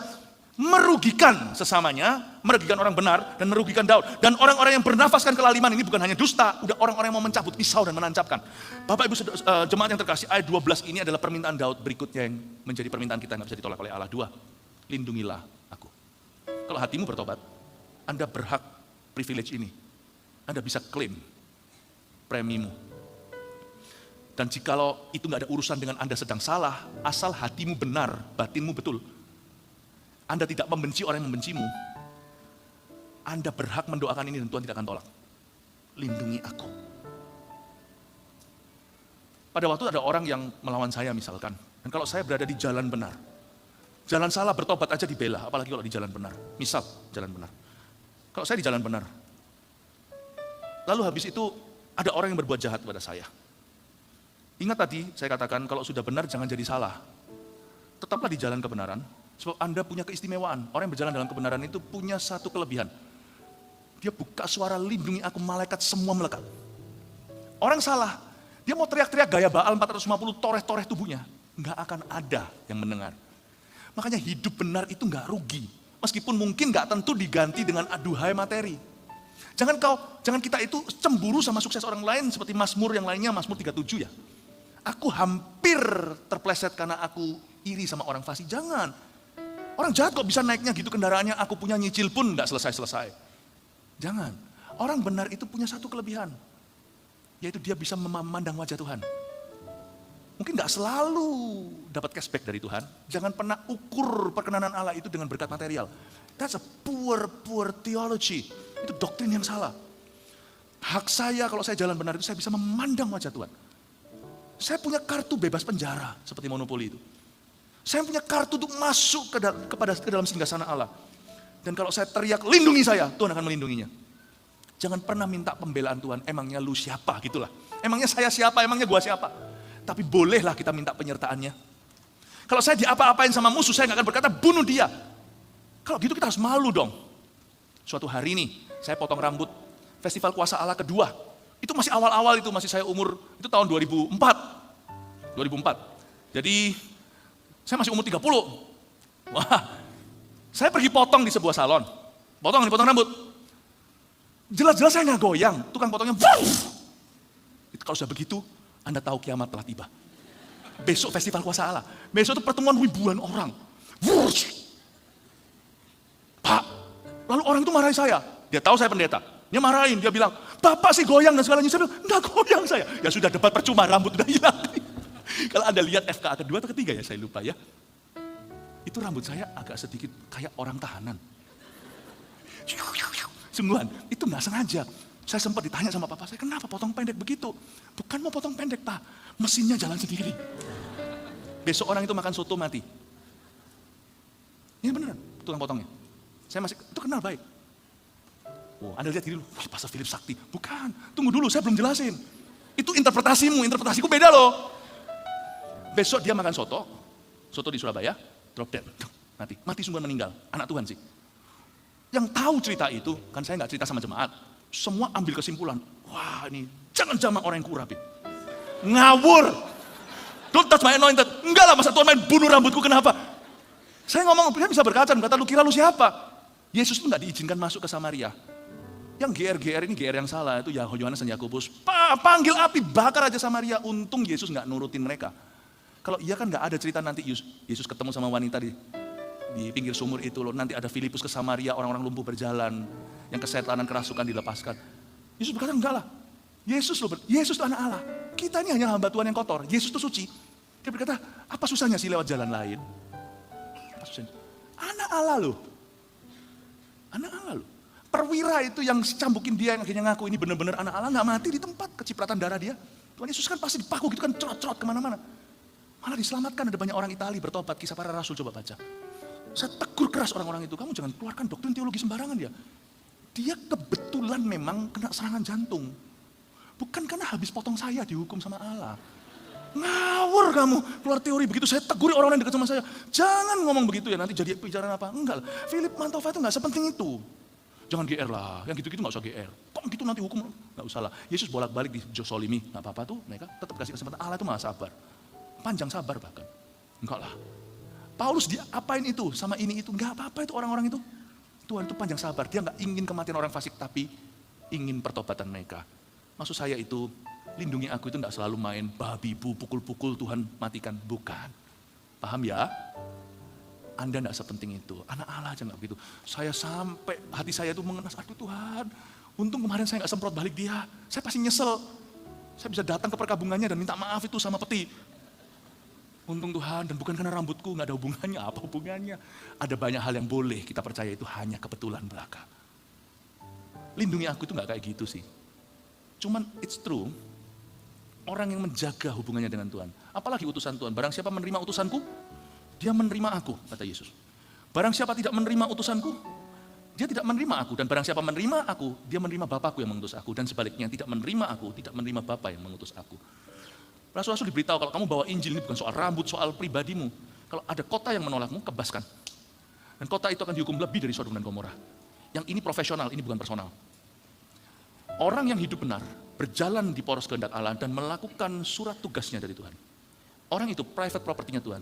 merugikan sesamanya, merugikan orang benar, dan merugikan Daud. Dan orang-orang yang bernafaskan kelaliman ini bukan hanya dusta, udah orang-orang yang mau mencabut pisau dan menancapkan. Bapak Ibu jemaat yang terkasih, ayat 12 ini adalah permintaan Daud berikutnya yang menjadi permintaan kita, nggak bisa ditolak oleh Allah. 2, lindungilah aku. Kalau hatimu bertobat, Anda berhak privilege ini. Anda bisa klaim premimu. Dan jikalau itu nggak ada urusan dengan Anda sedang salah, asal hatimu benar, batinmu betul, Anda tidak membenci orang yang membencimu, Anda berhak mendoakan ini dan Tuhan tidak akan tolak. Lindungi aku. Pada waktu ada orang yang melawan saya misalkan, Dan kalau saya berada di jalan benar, jalan salah bertobat aja dibela, apalagi kalau di jalan benar. Misal, jalan benar. Kalau saya di jalan benar, lalu habis itu ada orang yang berbuat jahat kepada saya. Ingat tadi saya katakan kalau sudah benar jangan jadi salah. Tetaplah di jalan kebenaran, sebab Anda punya keistimewaan. Orang yang berjalan dalam kebenaran itu punya satu kelebihan. Dia buka suara, lindungi aku, malaikat semua melekat. Orang salah, dia mau teriak-teriak gaya Baal 450, toreh-toreh tubuhnya. Nggak akan ada yang mendengar. Makanya hidup benar itu nggak rugi. Meskipun mungkin nggak tentu diganti dengan aduhai materi. Jangan kita itu cemburu sama sukses orang lain seperti Mazmur yang lainnya, Mazmur 37 ya. Aku hampir terpleset karena aku iri sama orang fasik. Jangan. Orang jahat kok bisa naiknya gitu kendaraannya, aku punya nyicil pun nggak selesai-selesai. Jangan. Orang benar itu punya satu kelebihan, yaitu dia bisa memandang wajah Tuhan. Mungkin gak selalu dapat cashback dari Tuhan. Jangan pernah ukur perkenanan Allah itu dengan berkat material. That's a poor theology. Itu doktrin yang salah. Hak saya kalau saya jalan benar itu saya bisa memandang wajah Tuhan. Saya punya kartu bebas penjara seperti monopoli itu. Saya punya kartu untuk masuk ke dalam singgasana Allah. Dan kalau saya teriak, lindungi saya, Tuhan akan melindunginya. Jangan pernah minta pembelaan Tuhan, emangnya lu siapa gitulah. Emangnya saya siapa, emangnya gua siapa. Tapi bolehlah kita minta penyertaannya. Kalau saya diapa-apain sama musuh, saya gak akan berkata bunuh dia. Kalau gitu kita harus malu dong. Suatu hari ini, saya potong rambut Festival Kuasa Allah kedua. Itu masih awal-awal itu, masih saya umur, itu tahun 2004. Jadi, saya masih umur 30. Wah, saya pergi potong di sebuah salon. Potong rambut. Jelas-jelas saya gak goyang, tukang potongnya, itu kalau sudah begitu, Anda tahu kiamat telah tiba. Besok Festival Kuasa Allah. Besok itu pertemuan ribuan orang. Pak, lalu orang itu marahin saya. Dia tahu saya pendeta. Dia marahin, dia bilang, Bapak sih goyang dan segalanya. Saya bilang, enggak goyang saya. Ya sudah, debat percuma, rambut udah hilang. Kalau Anda lihat FKA kedua atau ketiga ya, saya lupa ya. Itu rambut saya agak sedikit kayak orang tahanan. Sungguhan, itu enggak sengaja. Saya sempat ditanya sama papa saya, kenapa potong pendek begitu? Bukan mau potong pendek, Pak. Mesinnya jalan sendiri. Besok orang itu makan soto mati. Ini beneran, tukang potongnya. Saya masih, itu kenal baik. Oh, Anda lihat diri dulu, wih Pastor Philip Sakti. Bukan, tunggu dulu, saya belum jelasin. Itu interpretasimu, interpretasiku beda loh. Besok dia makan soto di Surabaya, drop dead, mati sungguhan meninggal. Anak Tuhan sih. Yang tahu cerita itu, kan saya nggak cerita sama jemaat. Semua ambil kesimpulan, wah ini jangan-jangan orang yang kurabin. Ngawur. Don't touch my anointed. Enggak lah, masa Tuhan main bunuh rambutku, kenapa? Saya ngomong, dia bisa berkata, lu kira lu siapa? Yesus itu gak diizinkan masuk ke Samaria. Yang GR ini GR yang salah, itu Yohanes dan Yakobus. Panggil api, bakar aja Samaria. Untung Yesus gak nurutin mereka. Kalau iya kan gak ada cerita nanti Yesus ketemu sama wanita di pinggir sumur itu loh. Nanti ada Filipus ke Samaria, orang-orang lumpuh berjalan. Yang kesetanan kerasukan dilepaskan. Yesus berkata enggak lah. Yesus itu anak Allah. Kita ini hanya hamba Tuhan yang kotor. Yesus itu suci. Dia berkata, apa susahnya sih lewat jalan lain? Apa susahnya? Anak Allah loh. Anak Allah loh. Perwira itu yang cambukin dia, yang akhirnya ngaku ini benar-benar anak Allah, gak mati di tempat kecipratan darah dia. Tuhan Yesus kan pasti dipaku gitu kan, cerot-cerot kemana-mana. Malah diselamatkan, ada banyak orang Itali bertobat, Kisah Para Rasul, coba baca. Saya tegur keras orang-orang itu, kamu jangan keluarkan doktrin teologi sembarangan dia. Dia kebetulan memang kena serangan jantung. Bukan karena habis potong saya dihukum sama Allah. Ngawur kamu, keluar teori begitu, saya teguri orang-orang yang dekat sama saya. Jangan ngomong begitu ya, nanti jadi pembicaraan apa. Enggak lah, Philip Mantova itu gak sepenting itu. Jangan GR lah, yang gitu-gitu gak usah GR. Kok gitu nanti hukum, gak usah lah. Yesus bolak-balik di Josolimi, gak apa-apa tuh, mereka tetap kasih kesempatan. Allah itu maha sabar, panjang sabar bahkan. Enggak lah. Paulus diapain itu, sama ini itu, gak apa-apa itu orang-orang itu. Tuhan itu panjang sabar, dia gak ingin kematian orang fasik, tapi ingin pertobatan mereka. Maksud saya itu, lindungi aku itu gak selalu main babi bu, pukul-pukul Tuhan matikan, bukan. Paham ya? Anda gak sepenting itu, anak Allah aja gak begitu. Saya sampai, hati saya itu mengenas, aduh Tuhan, untung kemarin saya gak semprot balik dia, saya pasti nyesel. Saya bisa datang ke perkabungannya dan minta maaf itu sama peti. Untung Tuhan, dan bukan karena rambutku, gak ada hubungannya, apa hubungannya. Ada banyak hal yang boleh kita percaya itu hanya kebetulan belaka. Lindungi aku itu gak kayak gitu sih. Cuman it's true, orang yang menjaga hubungannya dengan Tuhan, apalagi utusan Tuhan. Barang siapa menerima utusanku, dia menerima aku, kata Yesus. Barang siapa tidak menerima utusanku, dia tidak menerima aku. Dan barang siapa menerima aku, dia menerima Bapakku yang mengutus aku. Dan sebaliknya, tidak menerima aku, tidak menerima Bapa yang mengutus aku. Rasul-rasul diberitahu, kalau kamu bawa Injil, ini bukan soal rambut, soal pribadimu. Kalau ada kota yang menolakmu, kebaskan. Dan kota itu akan dihukum lebih dari Sodom dan Gomora. Yang ini profesional, ini bukan personal. Orang yang hidup benar, berjalan di poros kehendak Allah dan melakukan surat tugasnya dari Tuhan. Orang itu private property-nya Tuhan.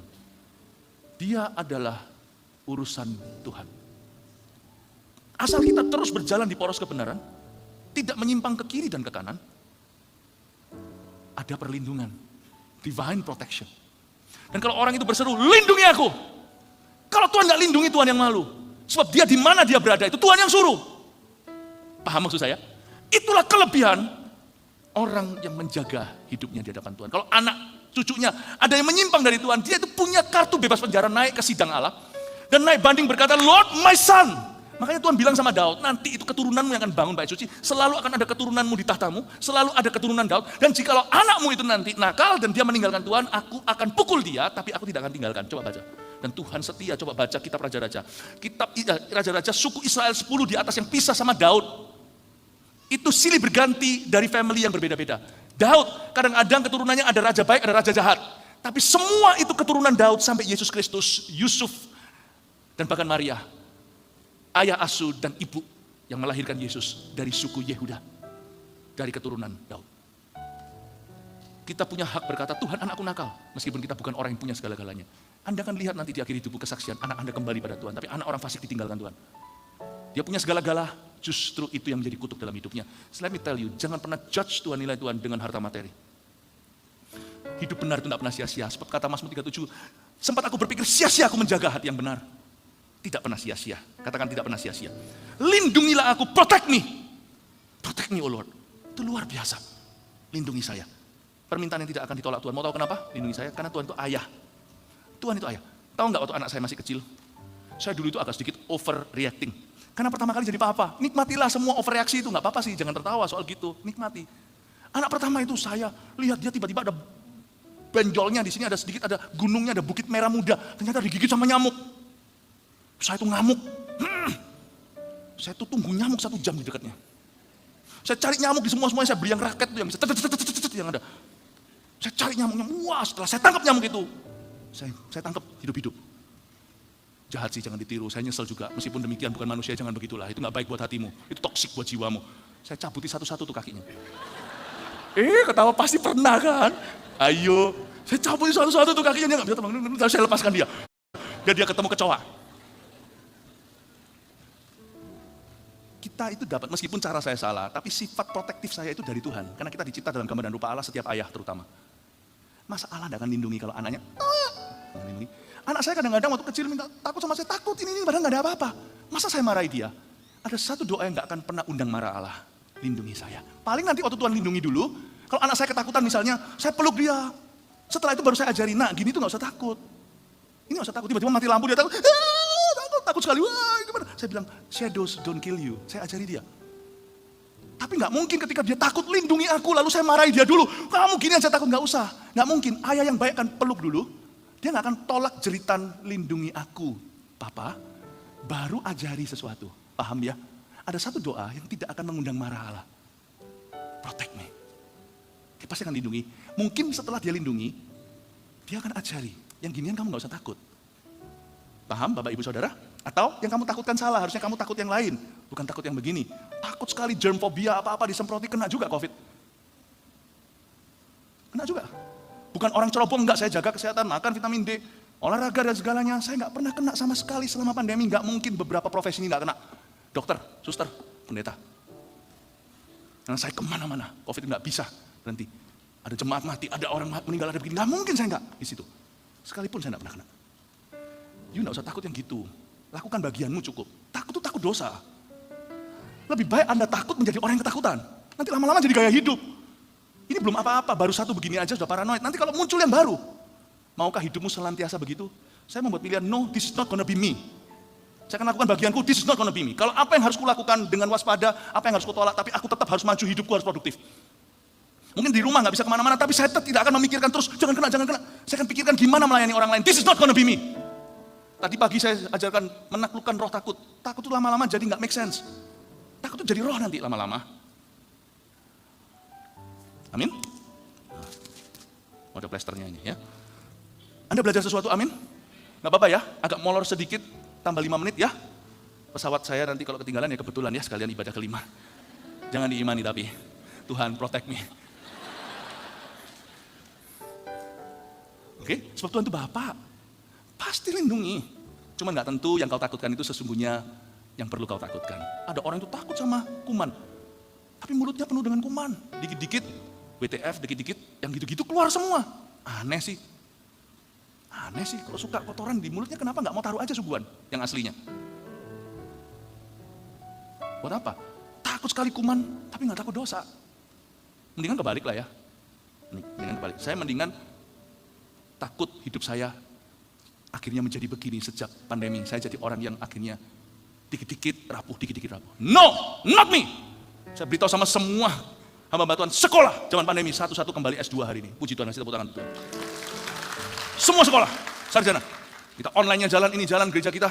Dia adalah urusan Tuhan. Asal kita terus berjalan di poros kebenaran, tidak menyimpang ke kiri dan ke kanan, ada perlindungan, divine protection. Dan kalau orang itu berseru, lindungi aku. Kalau Tuhan nggak lindungi, Tuhan yang malu. Sebab dia di mana dia berada, itu Tuhan yang suruh. Paham maksud saya? Itulah kelebihan orang yang menjaga hidupnya di hadapan Tuhan. Kalau anak cucunya ada yang menyimpang dari Tuhan, dia itu punya kartu bebas penjara, naik ke sidang Allah. Dan naik banding berkata, Lord my son. Makanya Tuhan bilang sama Daud, nanti itu keturunanmu yang akan bangun bait suci. Selalu akan ada keturunanmu di tahtamu, selalu ada keturunan Daud. Dan jikalau anakmu itu nanti nakal dan dia meninggalkan Tuhan, aku akan pukul dia, tapi aku tidak akan tinggalkan. Coba baca. Dan Tuhan setia, coba baca kitab Raja-Raja. Kitab Raja-Raja, suku Israel 10 di atas yang pisah sama Daud. Itu silih berganti dari family yang berbeda-beda. Daud, kadang-kadang keturunannya ada raja baik, ada raja jahat. Tapi semua itu keturunan Daud sampai Yesus Kristus, Yusuf, dan bahkan Maria. Ayah asuh dan ibu yang melahirkan Yesus dari suku Yehuda. Dari keturunan Daud. Kita punya hak berkata, Tuhan anakku nakal. Meskipun kita bukan orang yang punya segala-galanya. Anda akan lihat nanti di akhir hidupmu kesaksian, anak Anda kembali pada Tuhan. Tapi anak orang fasik ditinggalkan Tuhan. Dia punya segala-gala, justru itu yang menjadi kutuk dalam hidupnya. So, let me tell you, jangan pernah judge Tuhan, nilai Tuhan dengan harta materi. Hidup benar itu tidak pernah sia-sia. Seperti kata Mazmur 37, sempat aku berpikir sia-sia aku menjaga hati yang benar. Tidak pernah sia-sia. Katakan tidak pernah sia-sia. Lindungilah aku, protect me. Protect me, oh Lord. Itu luar biasa. Lindungi saya. Permintaan yang tidak akan ditolak Tuhan. Mau tahu kenapa? Lindungi saya. Karena Tuhan itu ayah. Tuhan itu ayah. Tahu nggak waktu anak saya masih kecil? Saya dulu itu agak sedikit overreacting. Karena pertama kali jadi papa, nikmatilah semua overreaksi itu, nggak apa-apa sih, jangan tertawa soal gitu, nikmati. Anak pertama itu saya lihat dia tiba-tiba ada benjolnya di sini, ada sedikit, ada gunungnya, ada bukit merah muda, ternyata digigit sama nyamuk. Saya itu ngamuk, saya tuh tunggu nyamuk 1 jam di dekatnya. Saya cari nyamuk di semua-semuanya, saya beli yang raket tuh yang bisa yang ada. Saya cari nyamuknya, wah setelah saya tangkap nyamuk itu, saya tangkap hidup-hidup. Jahat sih, jangan ditiru, saya nyesel juga. Meskipun demikian bukan manusia, jangan begitulah. Itu gak baik buat hatimu, itu toksik buat jiwamu. Saya cabuti satu-satu tuh kakinya. Ketawa pasti pernah kan? Ayo, saya cabuti satu-satu tuh kakinya, dia gak bisa terbang, saya lepaskan dia. Dan dia ketemu kecoa. Kita itu dapat, meskipun cara saya salah, tapi sifat protektif saya itu dari Tuhan. Karena kita dicipta dalam gambar dan rupa Allah, setiap ayah terutama. Masa Allah gak akan lindungi kalau anaknya? Lindungi. Anak saya kadang-kadang waktu kecil minta takut sama saya, takut ini padahal gak ada apa-apa. Masa saya marahi dia? Ada satu doa yang gak akan pernah undang marah Allah. Lindungi saya. Paling nanti waktu Tuhan lindungi dulu, kalau anak saya ketakutan misalnya, saya peluk dia. Setelah itu baru saya ajari, nah gini tuh gak usah takut. Ini gak usah takut, tiba-tiba mati lampu dia takut. Takut sekali, wah gimana? Saya bilang, shadows don't kill you. Saya ajari dia. Tapi gak mungkin ketika dia takut, lindungi aku, lalu saya marahi dia dulu. Kamu gini aja takut, gak usah. Gak mungkin, ayah yang baik kan peluk dulu. Dia gak akan tolak jeritan lindungi aku, Papa, baru ajari sesuatu. Paham ya? Ada satu doa yang tidak akan mengundang marah Allah. Protect me. Dia pasti akan lindungi. Mungkin setelah dia lindungi, dia akan ajari. Yang ginian kamu gak usah takut. Paham Bapak Ibu Saudara? Atau yang kamu takutkan salah, harusnya kamu takut yang lain. Bukan takut yang begini. Takut sekali germ phobia apa-apa disemproti, kena juga COVID. Kena juga. Bukan orang ceroboh, enggak, saya jaga kesehatan, makan vitamin D, olahraga dan segalanya. Saya enggak pernah kena sama sekali selama pandemi. Enggak mungkin beberapa profesi ini enggak kena. Dokter, suster, pendeta. Karena saya kemana-mana, COVID enggak bisa berhenti. Ada jemaat mati, ada orang meninggal, ada begini. Enggak mungkin saya enggak di situ. Sekalipun saya enggak pernah kena. You enggak usah takut yang gitu. Lakukan bagianmu cukup. Takut itu takut dosa. Lebih baik Anda takut menjadi orang yang ketakutan. Nanti lama-lama jadi gaya hidup. Ini belum apa-apa, baru satu begini aja sudah paranoid. Nanti kalau muncul yang baru, maukah hidupmu senantiasa begitu? Saya membuat pilihan, no, this is not gonna be me. Saya akan lakukan bagianku, this is not gonna be me. Kalau apa yang harus kulakukan dengan waspada, apa yang harus kutolak, tapi aku tetap harus maju, hidupku harus produktif. Mungkin di rumah nggak bisa kemana-mana, tapi saya tidak akan memikirkan terus, jangan kena. Saya akan pikirkan gimana melayani orang lain. This is not gonna be me. Tadi pagi saya ajarkan menaklukkan roh takut. Takut itu lama-lama jadi nggak make sense. Takut itu jadi roh nanti lama-lama. Amin. Ada plasternya ini ya. Anda belajar sesuatu, amin? Nggak apa-apa ya, agak molor sedikit, tambah 5 menit ya. Pesawat saya nanti kalau ketinggalan ya kebetulan ya, sekalian ibadah kelima. Jangan diimani tapi, Tuhan protect me. Oke, sebab Tuhan itu Bapa, pasti lindungi. Cuman nggak tentu yang kau takutkan itu sesungguhnya yang perlu kau takutkan. Ada orang itu takut sama kuman, tapi mulutnya penuh dengan kuman. Dikit-dikit, WTF, dikit-dikit, yang gitu-gitu keluar semua. Aneh sih kalau suka kotoran di mulutnya kenapa nggak mau taruh aja suguhan yang aslinya. Buat apa? Takut sekali kuman, tapi nggak takut dosa. Mendingan kebalik lah ya. Mendingan kebalik. Saya mendingan takut hidup saya akhirnya menjadi begini sejak pandemi. Saya jadi orang yang akhirnya dikit-dikit rapuh. No, not me. Saya beritahu sama semua hamba Tuhan, sekolah zaman pandemi satu-satu kembali S2 hari ini. Puji Tuhan, kasih tepuk tangan. Semua sekolah, sarjana. Kita online-nya jalan, ini jalan gereja kita.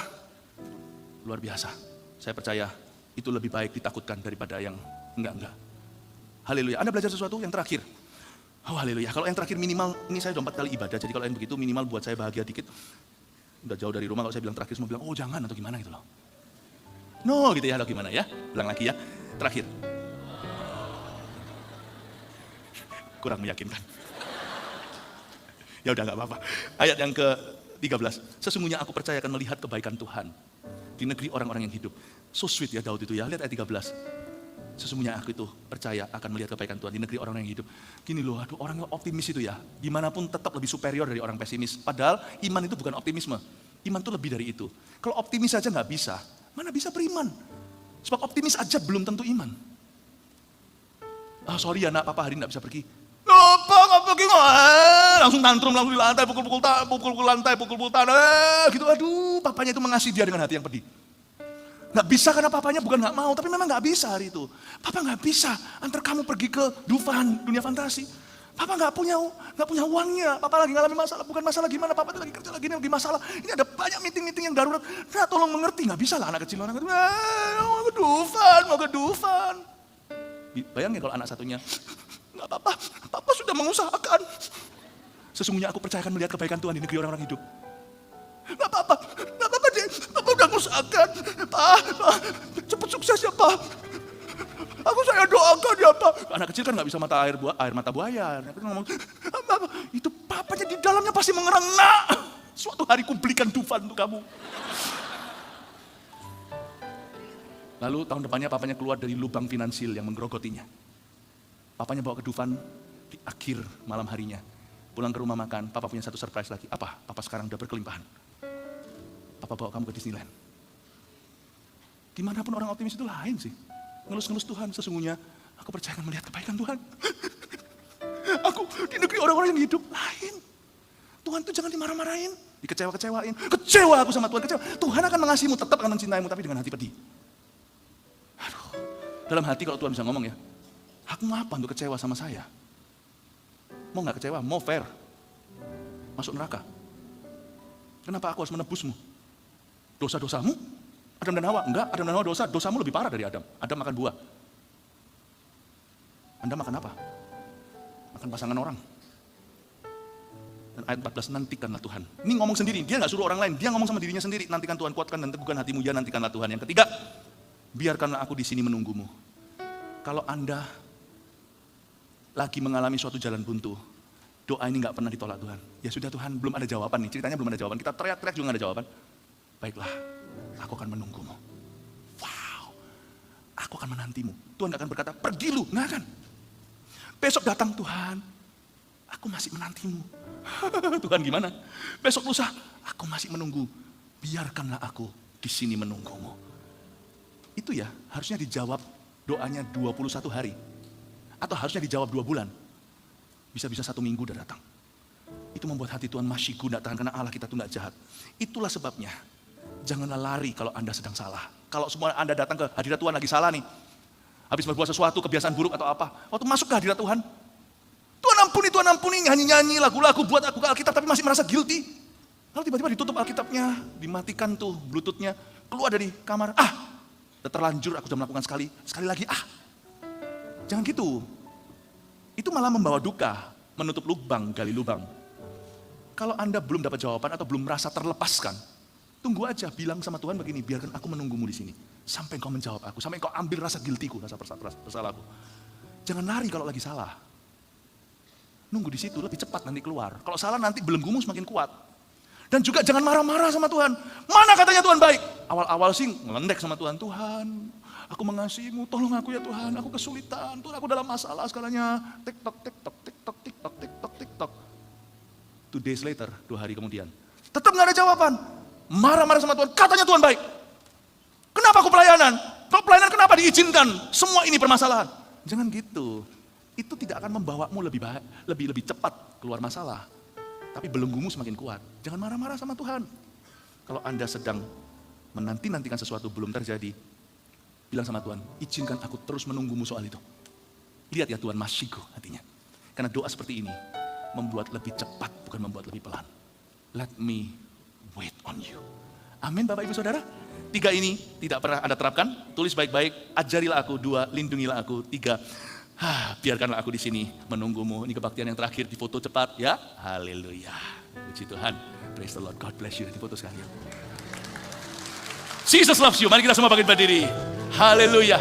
Luar biasa. Saya percaya itu lebih baik ditakutkan daripada yang enggak. Haleluya. Anda belajar sesuatu yang terakhir. Oh haleluya, kalau yang terakhir minimal, ini saya udah 4 kali ibadah, jadi kalau yang begitu minimal buat saya bahagia dikit. Udah jauh dari rumah, kalau saya bilang terakhir semua bilang, oh jangan atau gimana gitu loh. No gitu ya, atau gimana ya, bilang lagi ya, terakhir. Kurang meyakinkan. Ya udah gak apa-apa. Ayat yang ke-13, sesungguhnya aku percaya akan melihat kebaikan Tuhan di negeri orang-orang yang hidup. So sweet ya Daud itu ya, lihat ayat 13. Sesungguhnya aku itu percaya akan melihat kebaikan Tuhan di negeri orang yang hidup. Gini loh, aduh orang yang optimis itu ya, gimana pun tetap lebih superior dari orang pesimis. Padahal iman itu bukan optimisme, iman itu lebih dari itu. Kalau optimis saja nggak bisa, mana bisa beriman? Sebab optimis aja belum tentu iman. Sorry ya nak, papa hari ini nggak bisa pergi. Apa nggak pergi? Langsung tantrum, langsung di lantai, pukul tanah, gitu. Aduh, papanya itu mengasihi dia dengan hati yang pedih. Nggak bisa karena papanya bukan nggak mau, tapi memang nggak bisa hari itu. Papa nggak bisa antar kamu pergi ke Dufan, dunia fantasi. Papa nggak punya uangnya. Papa lagi ngalamin masalah, bukan masalah gimana. Papa itu lagi kerja lagi, ini lagi masalah. Ini ada banyak meeting yang darurat. Nah, tolong mengerti, nggak bisa lah anak kecil orang itu. Mau ke Dufan. Bayangin kalau anak satunya, nggak apa-apa. Papa sudah mengusahakan. Sesungguhnya aku percaya akan melihat kebaikan Tuhan di negeri orang-orang hidup. Nggak apa-apa deh, Papa udah mengusahakan. Pak, cepat sukses ya Pak. Saya doakan ya Pak. Anak kecil kan nggak bisa air mata buaya. Ngomong, itu papanya di dalamnya pasti mengerang. Nak, suatu hari ku belikan Dufan untuk kamu. Lalu tahun depannya papanya keluar dari lubang finansial yang menggerogotinya. Papanya bawa ke Dufan di akhir malam harinya. Pulang ke rumah makan, papa punya satu surprise lagi. Apa? Papa sekarang udah berkelimpahan. Papa bawa kamu ke Disneyland. Dimanapun orang optimis itu lain sih. Ngelus-ngelus Tuhan, sesungguhnya aku percaya akan melihat kebaikan Tuhan. Aku di negeri orang-orang yang hidup lain. Tuhan itu jangan dimarah-marahin, dikecewa-kecewain. Kecewa aku sama Tuhan, kecewa. Tuhan akan mengasihimu, tetap akan mencintaimu, tapi dengan hati pedih. Aduh, dalam hati kalau Tuhan bisa ngomong ya, aku ngapa untuk kecewa sama saya? Mau gak kecewa? Mau fair? Masuk neraka? Kenapa aku harus menebusmu? Dosa-dosamu? Adam dan Hawa? Enggak, Adam dan Hawa dosamu lebih parah dari Adam. Adam makan buah. Anda makan apa? Makan pasangan orang. Dan ayat 14, nantikanlah Tuhan. Ini ngomong sendiri, dia gak suruh orang lain. Dia ngomong sama dirinya sendiri, nantikan Tuhan, kuatkan dan teguhkan hatimu, ya nantikanlah Tuhan. Yang ketiga, biarkanlah aku di sini menunggumu. Kalau Anda lagi mengalami suatu jalan buntu, doa ini gak pernah ditolak Tuhan. Ya sudah Tuhan, belum ada jawaban nih, ceritanya belum ada jawaban. Kita teriak-teriak juga gak ada jawaban. Baiklah, aku akan menunggumu. Wow, aku akan menantimu. Tuhan gak akan berkata, pergi lu, nggak akan. Besok datang Tuhan, aku masih menantimu. Tuhan gimana? Besok lusa, aku masih menunggu. Biarkanlah aku di sini menunggumu. Itu ya, harusnya dijawab doanya 21 hari. Atau harusnya dijawab 2 bulan. Bisa-bisa 1 minggu udah datang. Itu membuat hati Tuhan masih guna tahan, karena Allah kita tuh gak jahat. Itulah sebabnya, janganlah lari kalau Anda sedang salah. Kalau semua Anda datang ke hadirat Tuhan lagi salah nih. Habis berbuat sesuatu, kebiasaan buruk atau apa. Waktu masuk ke hadirat Tuhan, ampuni, nyanyi-nyanyi lagu-lagu buat aku ke Alkitab tapi masih merasa guilty. Lalu tiba-tiba ditutup Alkitabnya, dimatikan tuh Bluetooth-nya, keluar dari kamar, udah terlanjur aku sudah melakukan sekali lagi, Jangan gitu. Itu malah membawa duka, menutup lubang, gali lubang. Kalau Anda belum dapat jawaban atau belum merasa terlepaskan, tunggu aja, bilang sama Tuhan begini, biarkan aku menunggumu di sini. Sampai engkau menjawab aku, sampai engkau ambil rasa guilty-ku, rasa bersalahku. Jangan lari kalau lagi salah. Nunggu di situ, lebih cepat nanti keluar. Kalau salah nanti belenggumu semakin kuat. Dan juga jangan marah-marah sama Tuhan. Mana katanya Tuhan baik? Awal-awal sih ngelendek sama Tuhan. Tuhan, aku mengasihimu, tolong aku ya Tuhan. Aku kesulitan, Tuhan aku dalam masalah segalanya. Tik-tok, tik-tok, tik-tok, tik-tok, tik-tok, tik-tok. 2 days later, 2 hari kemudian. Tetap gak ada jawaban. Marah-marah sama Tuhan, katanya Tuhan baik. Kenapa aku pelayanan? Kalau pelayanan kenapa diizinkan? Semua ini permasalahan. Jangan gitu. Itu tidak akan membawamu lebih cepat keluar masalah. Tapi belenggumu semakin kuat. Jangan marah-marah sama Tuhan. Kalau Anda sedang menanti-nantikan sesuatu belum terjadi, bilang sama Tuhan, izinkan aku terus menunggumu soal itu. Lihat ya Tuhan, masyiku hatinya. Karena doa seperti ini membuat lebih cepat, bukan membuat lebih pelan. Let me wait on you. Amin Bapak Ibu Saudara. 3 ini tidak pernah Anda terapkan. Tulis baik-baik, ajarilah aku. 2, lindungilah aku. 3, biarkanlah aku di sini menunggumu. Ini kebaktian yang terakhir, di foto cepat ya. Haleluya. Puji Tuhan. Praise the Lord. God bless you. Di foto sekalian. Jesus loves you. Mari kita semua bangkit berdiri. Haleluya.